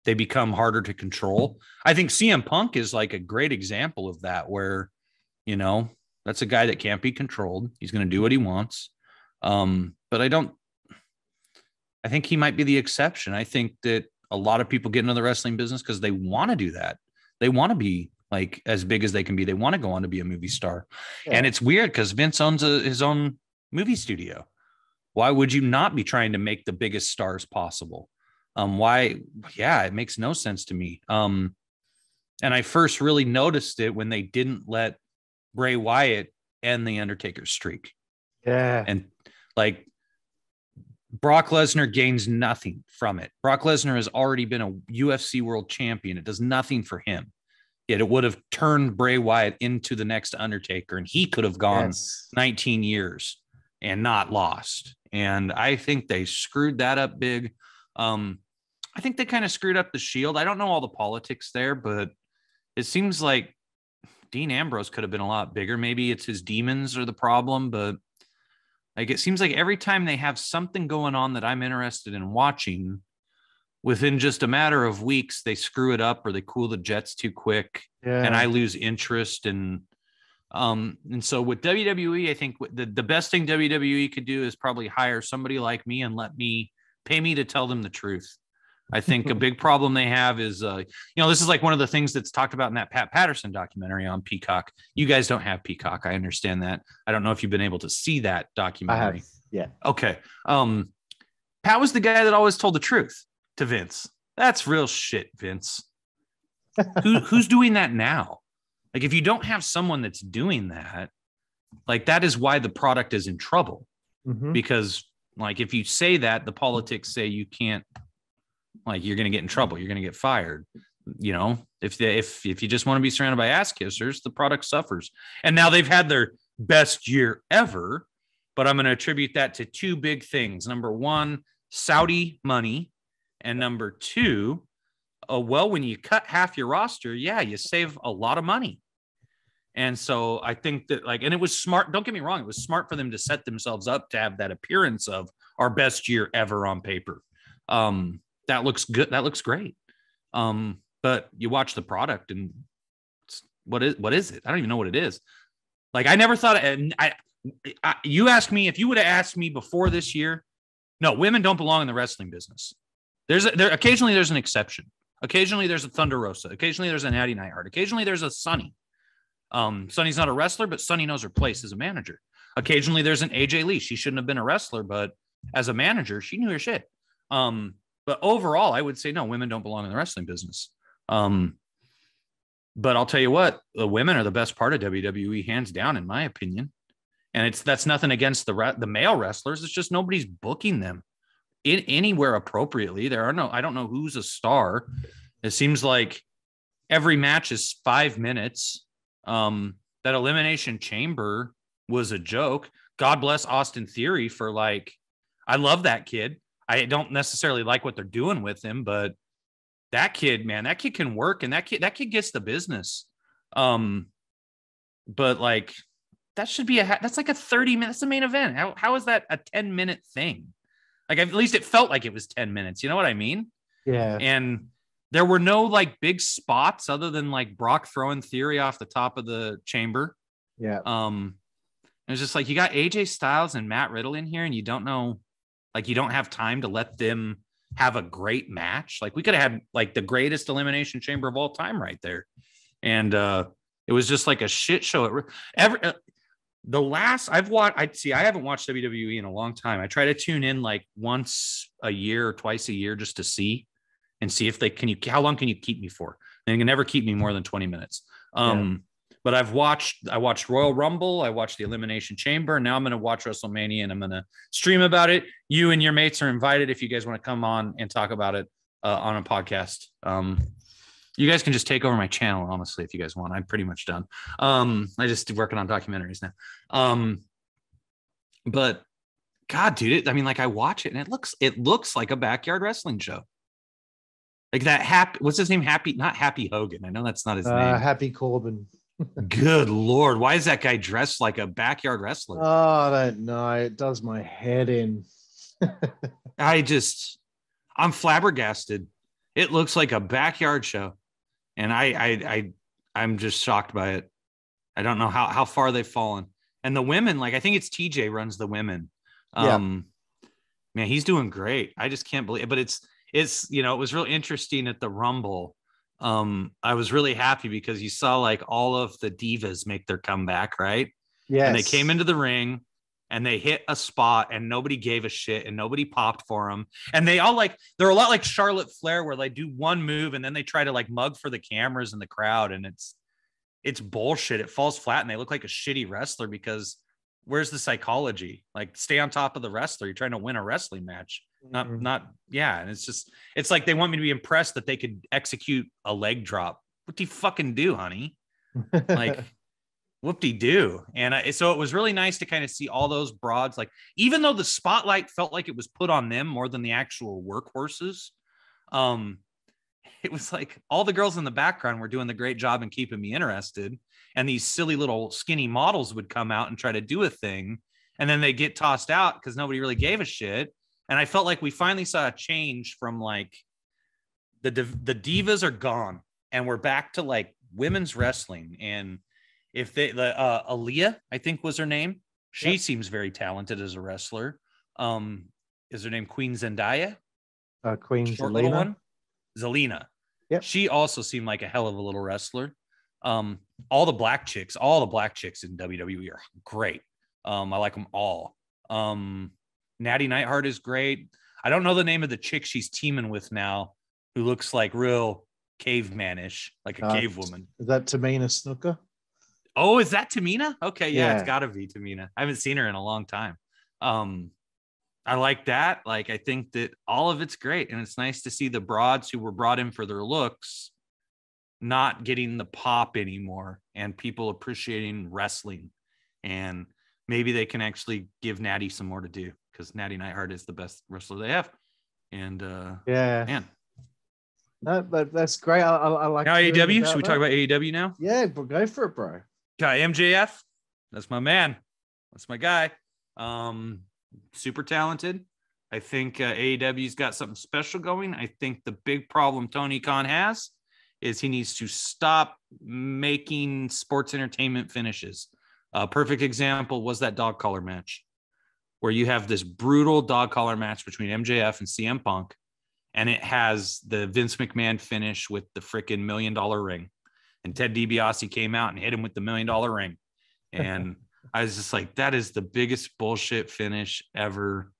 They become harder to control. I think CM Punk is like a great example of that, where, you know, that's a guy that can't be controlled. He's going to do what he wants. But I think he might be the exception. I think that a lot of people get into the wrestling business because they want to do that. They want to be like as big as they can be. They want to go on to be a movie star. Yeah. And it's weird because Vince owns his own movie studio. Why would you not be trying to make the biggest stars possible? Why? Yeah, it makes no sense to me. And I first really noticed it when they didn't let Bray Wyatt end the Undertaker's streak. Yeah. And like Brock Lesnar gains nothing from it. Brock Lesnar has already been a UFC world champion. It does nothing for him. Yet it would have turned Bray Wyatt into the next Undertaker, and he could have gone 19 years and not lost. And I think they screwed that up big. I think they kind of screwed up the Shield. I don't know all the politics there, but it seems like Dean Ambrose could have been a lot bigger. Maybe it's his demons are the problem, but like it seems like every time they have something going on that I'm interested in watching, within just a matter of weeks, they screw it up or they cool the jets too quick, and I lose interest. And so with WWE, I think the best thing WWE could do is probably hire somebody like me and pay me to tell them the truth. I think a big problem they have is, this is like one of the things that's talked about in that Pat Patterson documentary on Peacock. You guys don't have Peacock. I understand that. I don't know if you've been able to see that documentary. I have. Yeah. Okay. Pat was the guy that always told the truth to Vince. That's real shit, Vince. Who's doing that now? Like, if you don't have someone that's doing that, like that is why the product is in trouble. Mm-hmm. Because like, if you say that, the politics say you can't, like, you're going to get in trouble. You're going to get fired. You know, if you just want to be surrounded by ass kissers, the product suffers. And now they've had their best year ever, but I'm going to attribute that to two big things. Number one, Saudi money. And number two, when you cut half your roster, you save a lot of money. And so I think that and it was smart. Don't get me wrong. It was smart for them to set themselves up to have that appearance of our best year ever on paper. That looks good. That looks great. But you watch the product and what is it? I don't even know what it is. I never thought, you asked me, if you would have asked me before this year, no, women don't belong in the wrestling business. Occasionally there's an exception. Occasionally there's a Thunder Rosa. Occasionally there's a Natty Neidhart. Occasionally there's a Sunny. Sunny's not a wrestler, but Sunny knows her place as a manager. Occasionally there's an AJ Lee. She shouldn't have been a wrestler, but as a manager, she knew her shit. But overall, I would say no, women don't belong in the wrestling business. But I'll tell you what, the women are the best part of WWE, hands down, in my opinion. And that's nothing against the male wrestlers. It's just nobody's booking them anywhere appropriately. I don't know who's a star. It seems like every match is 5 minutes. That Elimination Chamber was a joke. God bless Austin Theory for I love that kid. I don't necessarily like what they're doing with him, but that kid, man, that kid can work, and that kid gets the business. But that should be that's a 30 minutes, the main event. How is that a 10-minute thing? At least it felt like it was 10 minutes. You know what I mean? Yeah. And there were no big spots other than Brock throwing Theory off the top of the chamber. Yeah. It was just you got AJ Styles and Matt Riddle in here, and you don't know, you don't have time to let them have a great match. We could have had the greatest Elimination Chamber of all time right there. And it was just a shit show. The last I've watched, I haven't watched WWE in a long time. I try to tune in once a year or twice a year just to see if how long can you keep me for? They can never keep me more than 20 minutes. But I watched Royal Rumble. I watched the Elimination Chamber. And now I'm going to watch WrestleMania, and I'm going to stream about it. You and your mates are invited if you guys want to come on and talk about it on a podcast. You guys can just take over my channel, honestly, if you guys want. I'm pretty much done. I just working on documentaries now. But God, dude, I watch it and it looks like a backyard wrestling show. What's his name? Not Happy Hogan. I know that's not his name. Happy Corbin. Good Lord. Why is that guy dressed like a backyard wrestler? Oh, I don't know. It does my head in. I'm flabbergasted. It looks like a backyard show. And I'm just shocked by it. I don't know how far they've fallen. And the women, I think it's TJ runs the women. Man, he's doing great. I just can't believe it. But it's it was real interesting at the Rumble. I was really happy because you saw all of the divas make their comeback, right? Yeah. And they came into the ring and they hit a spot and nobody gave a shit and nobody popped for them. And they all they're a lot like Charlotte Flair, where they do one move and then they try to mug for the cameras and the crowd. And it's bullshit. It falls flat and they look like a shitty wrestler because where's the psychology? Stay on top of the wrestler. You're trying to win a wrestling match. Yeah. And it's like they want me to be impressed that they could execute a leg drop. What do you fucking do, honey? Whoop-de-doo. And so it was really nice to kind of see all those broads. Even though the spotlight felt like it was put on them more than the actual workhorses, it was all the girls in the background were doing the great job in keeping me interested. And these silly little skinny models would come out and try to do a thing. And then they get tossed out because nobody really gave a shit. And I felt we finally saw a change from the divas are gone and we're back to women's wrestling. And if Aaliyah, I think was her name. She seems very talented as a wrestler. Is her name Queen Zendaya? Queen Short Zelina. Little one. Zelina. Yep. She also seemed like a hell of a little wrestler. All the black chicks in WWE are great. I like them all. Natty Neidhart is great. I don't know the name of the chick she's teaming with now, who looks real cavemanish, like a cave woman. Is that Tamina Snuka? Oh, is that Tamina? Okay, yeah. It's got to be Tamina. I haven't seen her in a long time. I like that. I think that all of it's great, and it's nice to see the broads who were brought in for their looks not getting the pop anymore, and people appreciating wrestling. And maybe they can actually give Natty some more to do, because Natty Neidhart is the best wrestler they have. And man. No, but that's great. I like now AEW. Should we talk about AEW now? Yeah, but go for it, bro. MJF, that's my man. That's my guy. Super talented. I think AEW's got something special going. I think the big problem Tony Khan has is he needs to stop making sports entertainment finishes. A perfect example was that dog collar match where you have this brutal dog collar match between MJF and CM Punk, and it has the Vince McMahon finish with the freaking $1 million ring. And Ted DiBiase came out and hit him with the $1 million ring. And I was just like, that is the biggest bullshit finish ever.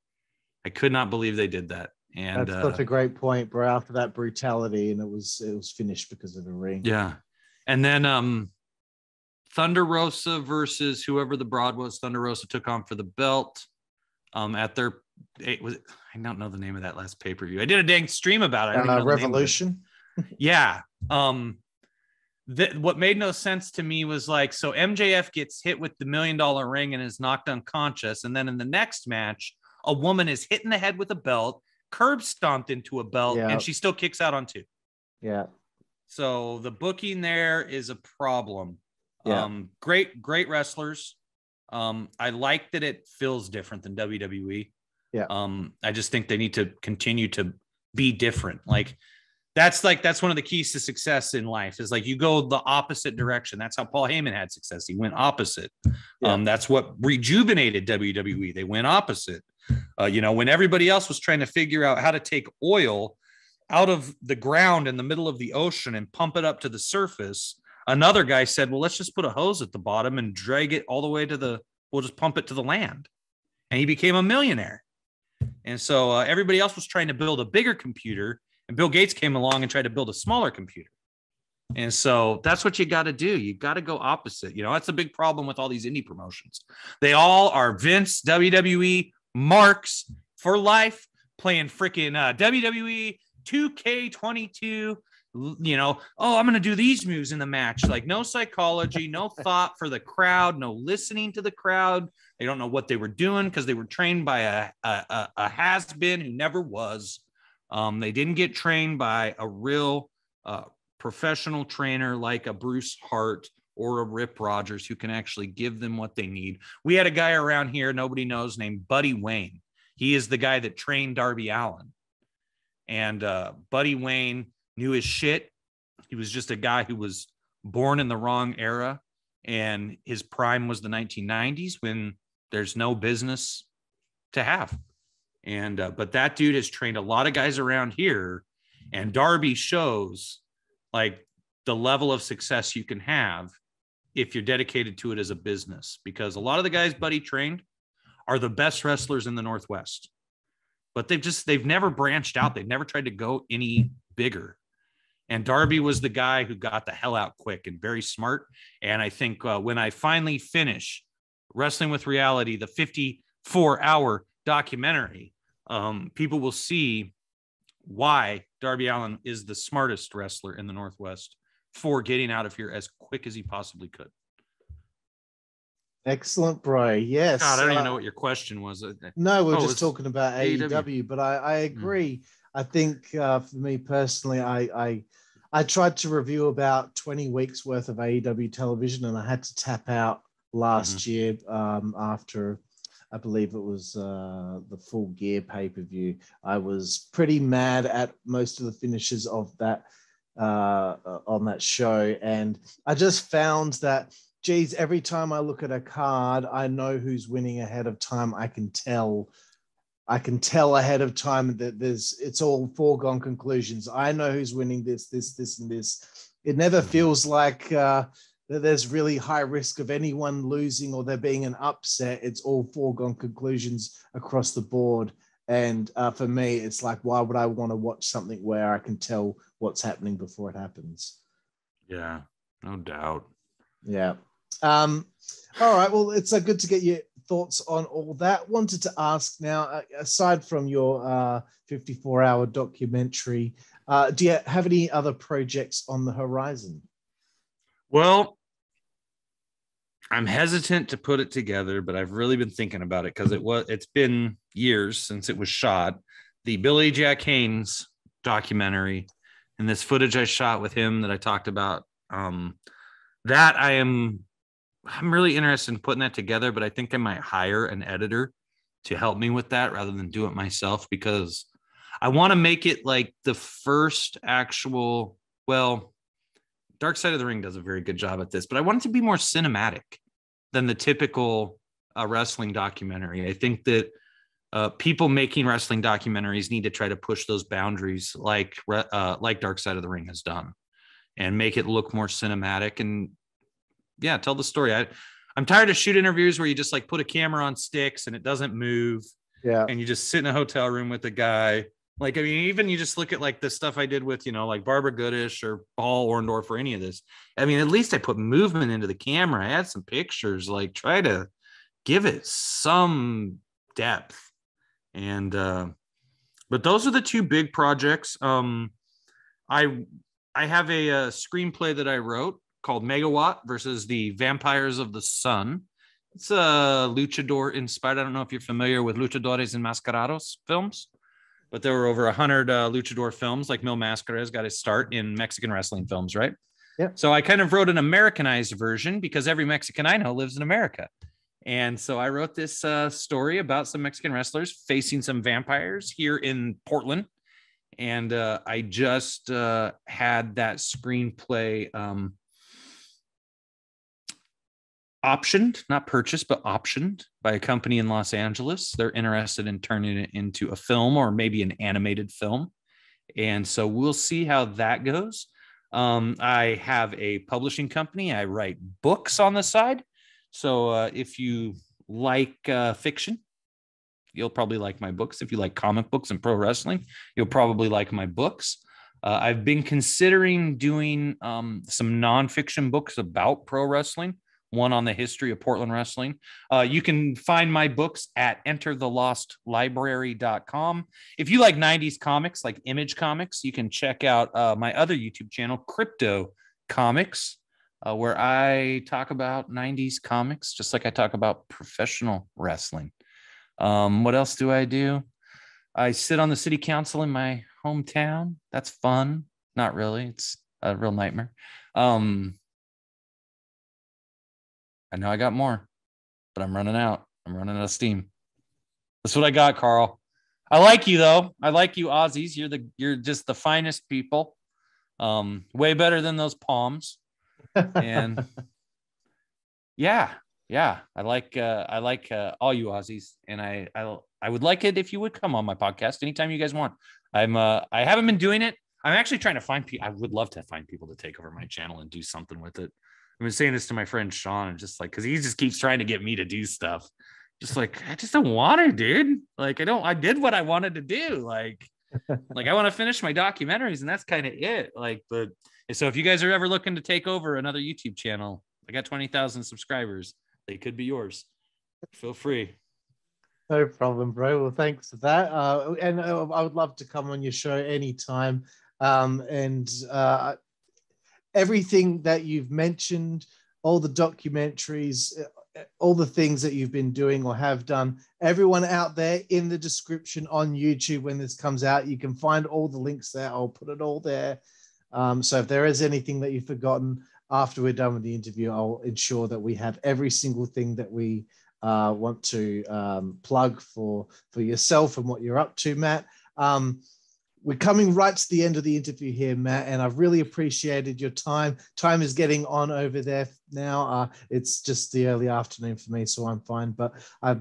I could not believe they did that. And that's such a great point, bro. After that brutality, and it was finished because of the ring. Yeah. And then Thunder Rosa versus whoever the broad was, Thunder Rosa took on for the belt. At their I don't know the name of that last pay-per-view. I did a dang stream about it. I don't even know Revolution. Yeah. What made no sense to me was like, so MJF gets hit with the $1 million ring and is knocked unconscious. And then in the next match, a woman is hit in the head with a belt, curb stomped into a belt, and she still kicks out on 2. Yeah. So the booking there is a problem. Yeah. Great wrestlers. I like that it feels different than WWE. Yeah. I just think they need to continue to be different. That's one of the keys to success in life is like you go the opposite direction. That's how Paul Heyman had success. He went opposite. Yeah. That's what rejuvenated WWE. They went opposite. When everybody else was trying to figure out how to take oil out of the ground in the middle of the ocean and pump it up to the surface, another guy said, well, let's just put a hose at the bottom and drag it all the way we'll just pump it to the land. And he became a millionaire. And so everybody else was trying to build a bigger computer, and Bill Gates came along and tried to build a smaller computer. And so that's what you got to do. You got to go opposite. That's a big problem with all these indie promotions. They all are Vince, WWE, marks for life, playing freaking WWE 2K22. I'm going to do these moves in the match. Like no psychology, no thought for the crowd, no listening to the crowd. They don't know what they were doing because they were trained by a has-been who never was. They didn't get trained by a real professional trainer like a Bruce Hart or a Rip Rogers who can actually give them what they need. We had a guy around here nobody knows named Buddy Wayne. He is the guy that trained Darby Allin. And Buddy Wayne knew his shit. He was just a guy who was born in the wrong era. And his prime was the 1990s when there's no business to have. And but that dude has trained a lot of guys around here. And Darby shows like the level of success you can have if you're dedicated to it as a business. Because a lot of the guys Buddy trained are the best wrestlers in the Northwest. But they've never branched out. They've never tried to go any bigger. And Darby was the guy who got the hell out quick and very smart. And I think when I finally finish Wrestling with Reality, the 54-hour documentary, people will see why Darby Allin is the smartest wrestler in the Northwest for getting out of here as quick as he possibly could. Excellent, bro. Yes. God, I don't even know what your question was. No, we're just talking about AEW, but I agree. I think for me personally, I tried to review about 20 weeks worth of AEW television, and I had to tap out last year after, I believe it was the Full Gear pay-per-view. I was pretty mad at most of the finishes of that on that show, and I just found that, geez, every time I look at a card, I know who's winning ahead of time. I can tell ahead of time that it's all foregone conclusions. I know who's winning this, and this. It never feels like that there's really high risk of anyone losing or there being an upset. It's all foregone conclusions across the board. And for me, it's like, why would I want to watch something where I can tell what's happening before it happens? Yeah, no doubt. Yeah. All right. Well, it's good to get your thoughts on all that. Wanted to ask now, aside from your 54-hour documentary, do you have any other projects on the horizon? Well, I'm hesitant to put it together, but I've really been thinking about it because it's been years since it was shot. The Billy Jack Haynes documentary and this footage I shot with him that I talked about, that I am I'm really interested in putting that together, but I think I might hire an editor to help me with that rather than do it myself, because I want to make it like the first actual, well, Dark Side of the Ring does a very good job at this, but I want it to be more cinematic than the typical wrestling documentary. I think that people making wrestling documentaries need to try to push those boundaries like Dark Side of the Ring has done, and make it look more cinematic and tell the story. I'm tired of shoot interviews where you just like put a camera on sticks and it doesn't move. Yeah. And you just sit in a hotel room with a guy. Like, I mean, even you just look at like the stuff I did with, like Barbara Goodish or Paul Orndorff or any of this. I mean, at least I put movement into the camera. I had some pictures, like try to give it some depth. And, but those are the two big projects. I have a screenplay that I wrote called Megawatt versus the Vampires of the Sun. It's a luchador inspired. I don't know if you're familiar with Luchadores Enmascarados films, but there were over 100 luchador films. Like Mil Mascaras got his start in Mexican wrestling films, right? Yeah. So I kind of wrote an Americanized version because every Mexican I know lives in America. And so I wrote this story about some Mexican wrestlers facing some vampires here in Portland. And I just had that screenplay optioned, not purchased, but optioned by a company in Los Angeles. They're interested in turning it into a film or maybe an animated film. And so we'll see how that goes. I have a publishing company. I write books on the side. So if you like fiction, you'll probably like my books. If you like comic books and pro wrestling, you'll probably like my books. I've been considering doing some nonfiction books about pro wrestling, one on the history of Portland wrestling. You can find my books at enterthelostlibrary.com. If you like 90s comics, like Image Comics, you can check out my other YouTube channel, Crypto Comics, where I talk about 90s comics, just like I talk about professional wrestling. What else do I do? I sit on the city council in my hometown. That's fun. Not really. It's a real nightmare. I know I got more, but I'm running out. I'm running out of steam. That's what I got, Carl. I like you though. I like you, Aussies. You're just the finest people. Way better than those Palms. And yeah. I like all you Aussies, and I would like it if you would come on my podcast anytime you guys want. I haven't been doing it. I'm actually trying to find people. I would love to find people to take over my channel and do something with it. I've been saying this to my friend Sean, and just like, because he just keeps trying to get me to do stuff. Just like, I just don't want to, dude. Like, I did what I wanted to do. Like I want to finish my documentaries, and that's kind of it. Like, but so if you guys are ever looking to take over another YouTube channel, I got 20,000 subscribers. They could be yours. Feel free. No problem, bro. Well, thanks for that. And I would love to come on your show anytime. Everything that you've mentioned, all the documentaries, all the things that you've been doing or have done, everyone out there, in the description on YouTube when this comes out, you can find all the links there. I'll put it all there. So if there is anything that you've forgotten after we're done with the interview, I'll ensure that we have every single thing that we want to plug for yourself and what you're up to, Matt. We're coming right to the end of the interview here, Matt, and I've really appreciated your time. Time is getting on over there now. It's just the early afternoon for me, so I'm fine. But I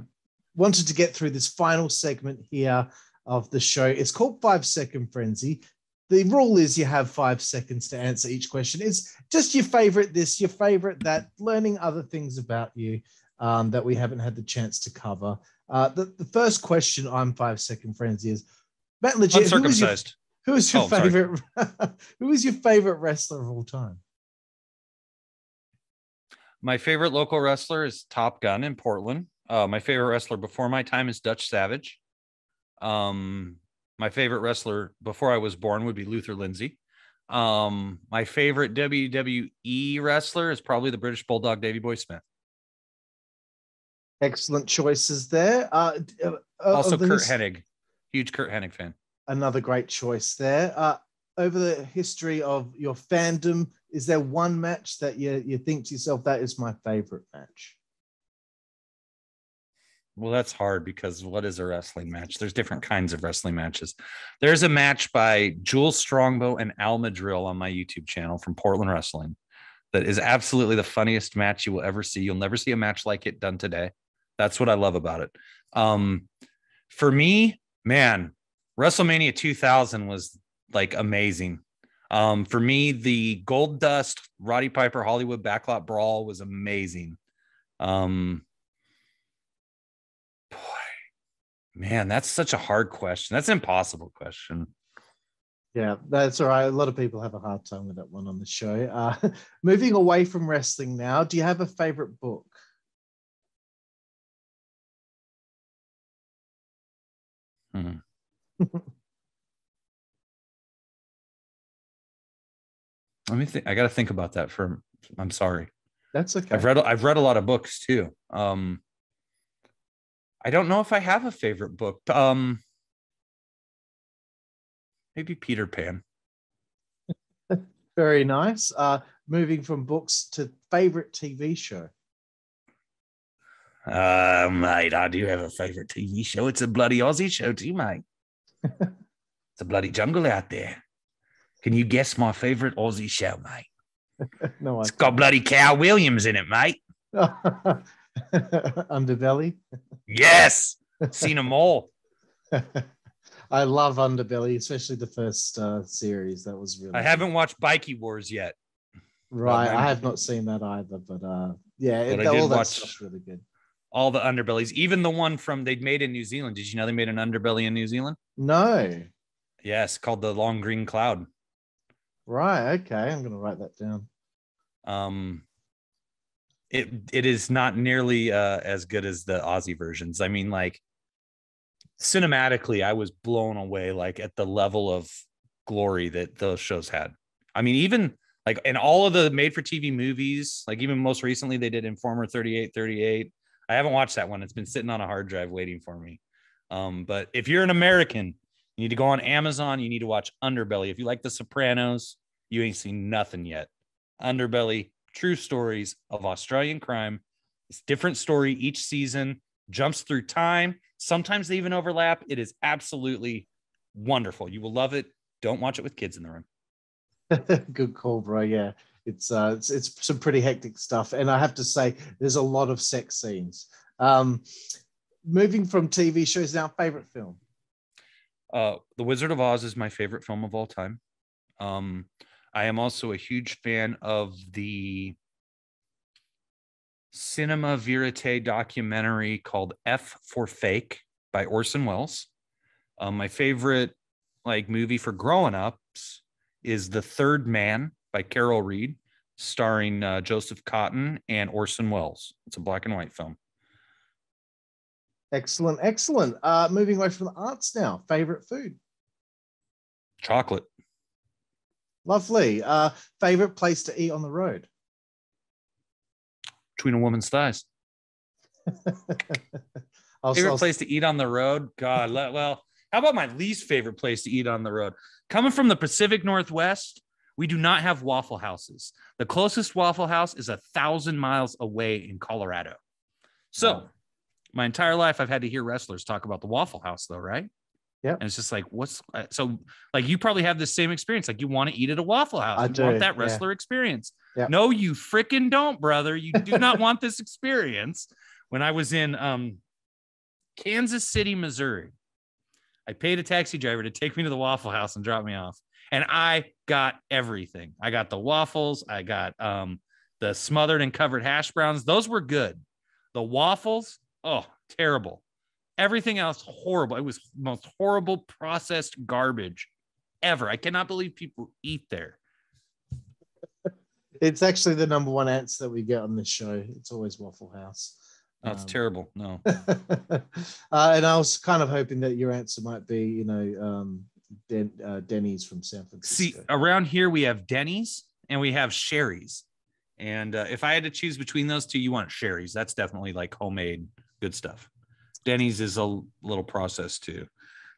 wanted to get through this final segment here of the show. It's called 5 Second Frenzy. The rule is you have 5 seconds to answer each question. It's just your favorite this, your favorite that, learning other things about you that we haven't had the chance to cover. The first question on 5 Second Frenzy is, Matt, legit, Uncircumcised. who is your favorite? Who is your favorite wrestler of all time? My favorite local wrestler is Top Gun in Portland. My favorite wrestler before my time is Dutch Savage. My favorite wrestler before I was born would be Luther Lindsay. My favorite WWE wrestler is probably the British Bulldog Davey Boy Smith. Excellent choices there. Also, Kurt Hennig. Huge Kurt Hennig fan. Another great choice there. Over the history of your fandom, is there one match that you think to yourself, that is my favorite match? Well, that's hard because what is a wrestling match? There's different kinds of wrestling matches. There's a match by Jules Strongbow and Al Madrill on my YouTube channel from Portland Wrestling that is absolutely the funniest match you will ever see. You'll never see a match like it done today. That's what I love about it. For me, man, WrestleMania 2000 was like amazing. For me, the Gold Dust Roddy Piper Hollywood Backlot Brawl was amazing. Man, that's such a hard question. That's an impossible question. Yeah, that's all right. A lot of people have a hard time with that one on the show. Moving away from wrestling now, do you have a favorite book? Let me think. I got to think about that I'm sorry. That's okay. I've read a lot of books too. I don't know if I have a favorite book. Maybe Peter Pan. Very nice. Moving from books to favorite TV show. Mate, I do have a favorite TV show. It's a bloody Aussie show too, mate. It's a bloody jungle out there. Can you guess my favorite Aussie show, mate? No, it's got bloody Cal Williams in it, mate. Underbelly. Yes, seen them all. I love Underbelly, especially the first series. That was really. I haven't watched Bikey Wars yet. Right, I have not seen that either, but yeah, but all that stuff's really good. All the Underbellies, even the one they'd made in New Zealand. Did you know they made an Underbelly in New Zealand? No. Yes, called the Long Green Cloud. Right. Okay, I'm going to write that down. It is not nearly as good as the Aussie versions. I mean, like cinematically, I was blown away, like at the level of glory that those shows had. I mean, even like in all of the made-for-TV movies, like even most recently they did Informer 3838. I haven't watched that one. It's been sitting on a hard drive waiting for me. But if you're an American, you need to go on Amazon. You need to watch Underbelly. If you like The Sopranos, you ain't seen nothing yet. Underbelly, true stories of Australian crime. It's a different story each season, jumps through time. Sometimes they even overlap. It is absolutely wonderful. You will love it. Don't watch it with kids in the room. Good call, bro. Yeah, it's some pretty hectic stuff, and I have to say, there's a lot of sex scenes. Moving from TV shows now, favorite film. The Wizard of Oz is my favorite film of all time. I am also a huge fan of the cinema verite documentary called F for Fake by Orson Welles. My favorite movie for growing ups is The Third Man by Carol Reed, starring Joseph Cotton and Orson Welles. It's a black and white film. Excellent. Moving away from the arts now, favorite food. Chocolate. Lovely. Favorite place to eat on the road. Between a woman's thighs. Favorite place to eat on the road? God, well, how about my least favorite place to eat on the road? Coming from the Pacific Northwest, we do not have Waffle Houses. The closest Waffle House is 1,000 miles away in Colorado. So my entire life, I've had to hear wrestlers talk about the Waffle House, though, right? Yeah. And it's just like, you probably have the same experience. Like, you want to eat at a Waffle House. You want that wrestler experience. Yeah. No, you freaking don't, brother. You do not want this experience. When I was in Kansas City, Missouri, I paid a taxi driver to take me to the Waffle House and drop me off. And I got everything. I got the waffles. I got the smothered and covered hash browns. Those were good. The waffles, oh, terrible. Everything else, horrible. It was the most horrible processed garbage ever. I cannot believe people eat there. It's actually the number one answer that we get on this show. It's always Waffle House. That's terrible. No. And I was kind of hoping that your answer might be, Denny's from San Francisco. See, around here we have Denny's and we have Sherry's. And if I had to choose between those two, you want Sherry's. That's definitely like homemade good stuff. Denny's is a little processed too.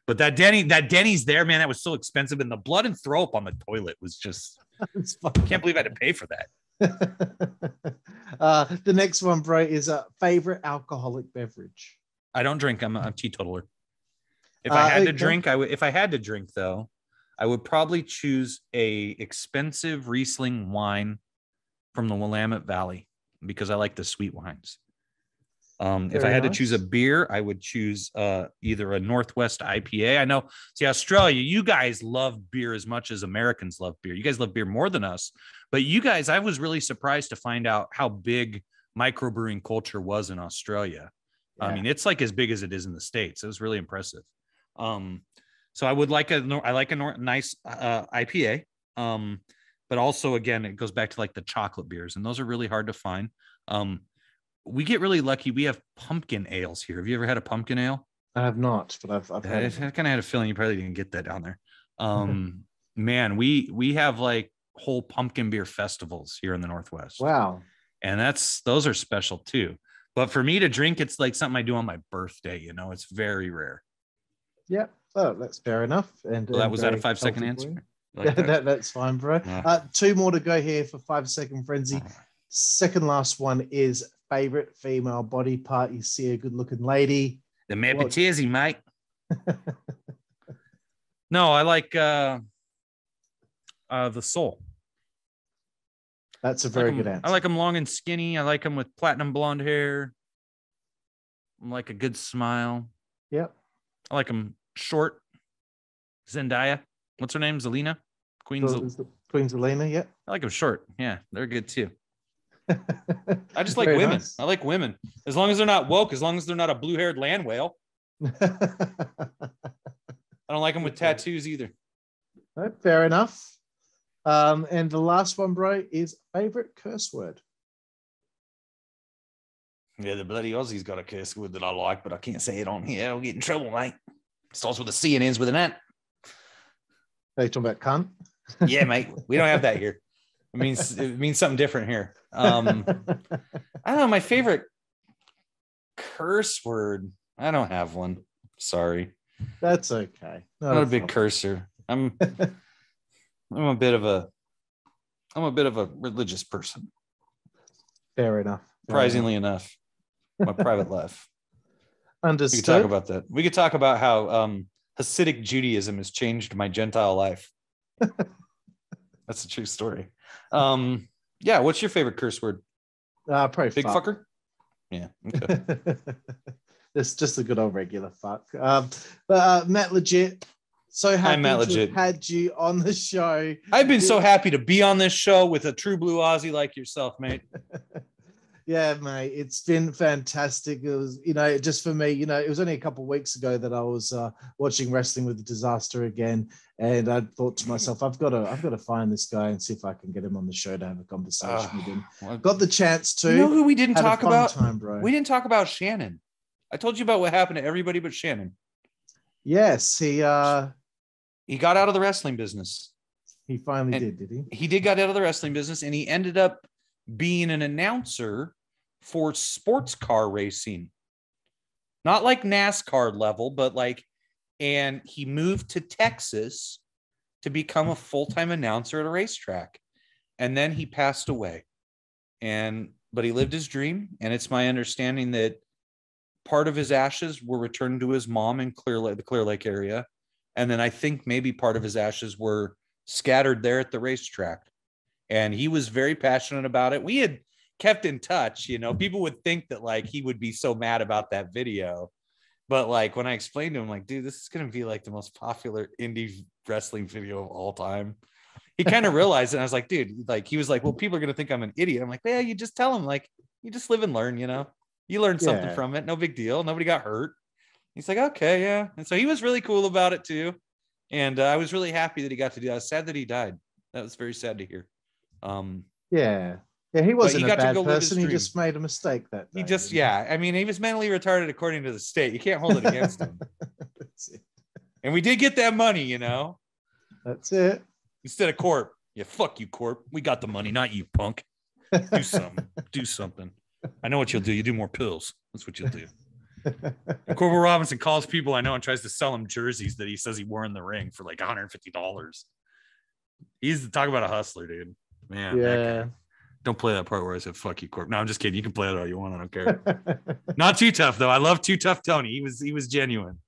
But that Denny's there, man, that was so expensive. And the blood and throw up on the toilet was just It's fine. Can't believe I had to pay for that. The next one, bro, is a favorite alcoholic beverage. I don't drink. I'm a teetotaler. If I had to drink, I would. If I had to drink, though, I would probably choose a expensive Riesling wine from the Willamette Valley because I like the sweet wines. If I had to choose a beer, I would choose either a Northwest IPA. I know, see, Australia, you guys love beer as much as Americans love beer. You guys love beer more than us. But you guys, I was really surprised to find out how big microbrewing culture was in Australia. Yeah. I mean, it's like as big as it is in the States. It was really impressive. So I would like nice IPA. But also, again, it goes back to like the chocolate beers, and those are really hard to find. We get really lucky. We have pumpkin ales here. Have you ever had a pumpkin ale? I have not, but I've I kind of had a feeling you probably didn't get that down there. Man, we have like whole pumpkin beer festivals here in the Northwest. Wow. And those are special too. But for me to drink, it's like something I do on my birthday, you know, it's very rare. Yeah. Oh, that's fair enough. And well, was that a 5-second answer? Like that's fine, bro. Yeah. Two more to go here for 5-second frenzy. Second last one is favorite female body part. You see a good looking lady. The Mapitizzy, mate. No, I like the soul. That's a very good answer. I like them long and skinny. I like them with platinum blonde hair. I like a good smile. Yep. I like them short. Zendaya. What's her name? Zelina? Queen Zelina, yeah. I like them short. Yeah, they're good too. I just like women. Nice. I like women. As long as they're not woke, as long as they're not a blue-haired land whale. I don't like them with tattoos either. Right, fair enough. And the last one, bro, is favorite curse word. Yeah, the bloody Aussie's got a curse word that I like, but I can't say it on here. I'll get in trouble, mate. Starts with a C and ends with an N. Are you talking about cunt? Yeah, mate. We don't have that here. It means something different here. I don't know. My favorite curse word. I don't have one. Sorry. That's okay. I'm not a big cursor. I'm a bit of a religious person. Fair enough. Surprisingly enough. My private life. Understood. We could talk about that. We could talk about how Hasidic Judaism has changed my Gentile life. That's a true story. Yeah, what's your favorite curse word? Probably big fuck. Fucker. Yeah, okay. It's just a good old regular fuck. But Matt Legit, so happy to have had you on the show. I've been so happy to be on this show with a true blue Aussie like yourself, mate. Yeah, mate, it's been fantastic. It was, just for me, it was only a couple of weeks ago that I was watching Wrestling with the Disaster again, and I thought to myself, I've got to find this guy and see if I can get him on the show to have a conversation with him. Well, got the chance to. You know who we didn't talk about? Time, bro. We didn't talk about Shannon. I told you about what happened to everybody but Shannon. Yes, he got out of the wrestling business. He finally did he? He did get out of the wrestling business, and he ended up being an announcer for sports car racing. Not like NASCAR level, but and he moved to Texas to become a full-time announcer at a racetrack. And then he passed away. But he lived his dream, and it's my understanding that part of his ashes were returned to his mom in the Clear Lake area. And then I think maybe part of his ashes were scattered there at the racetrack. And he was very passionate about it. We had kept in touch, people would think that he would be so mad about that video. But when I explained to him, dude, this is going to be the most popular indie wrestling video of all time. He kind of realized it. And I was like, dude, he was like, well, people are going to think I'm an idiot. I'm like, yeah, you just tell him, you just live and learn, you learn something from it. No big deal. Nobody got hurt. He's like, okay, yeah. And so he was really cool about it too. And I was really happy that he got to do that. I was sad that he died. That was very sad to hear. Yeah, he wasn't a bad person. He just made a mistake that day. He was mentally retarded according to the state. You can't hold it against him. That's it. And we did get that money, That's it. Instead of Corp. Yeah, fuck you, Corp. We got the money, not you, punk. Do something. Do something. I know what you'll do. You do more pills. That's what you'll do. And Corporal Robinson calls people I know and tries to sell them jerseys that he says he wore in the ring for $150. He's talking about a hustler, dude. Man, that guy. Don't play that part where I said "fuck you, Corp." No, I'm just kidding. You can play it all you want. I don't care. Not Too Tough though. I love Too Tough Tony. He was genuine.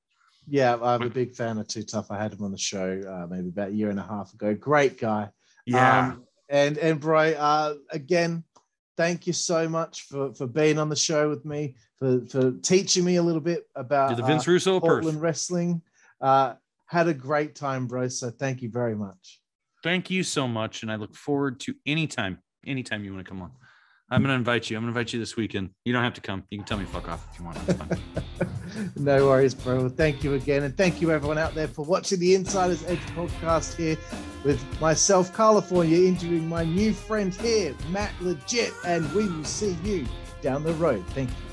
Yeah, I'm a big fan of Too Tough. I had him on the show maybe about a year and a half ago. Great guy. Yeah. And bro, again, thank you so much for being on the show with me, for teaching me a little bit about the Vince Russo Portland wrestling. Had a great time, bro. So thank you very much. Thank you so much. And I look forward to anytime you want to come on. I'm going to invite you. I'm going to invite you this weekend. You don't have to come. You can tell me fuck off if you want. That's fine. No worries, bro. Thank you again. And thank you everyone out there for watching the Insider's Edge podcast here with myself, Karlifornia, interviewing my new friend here, Matt Legit. And we will see you down the road. Thank you.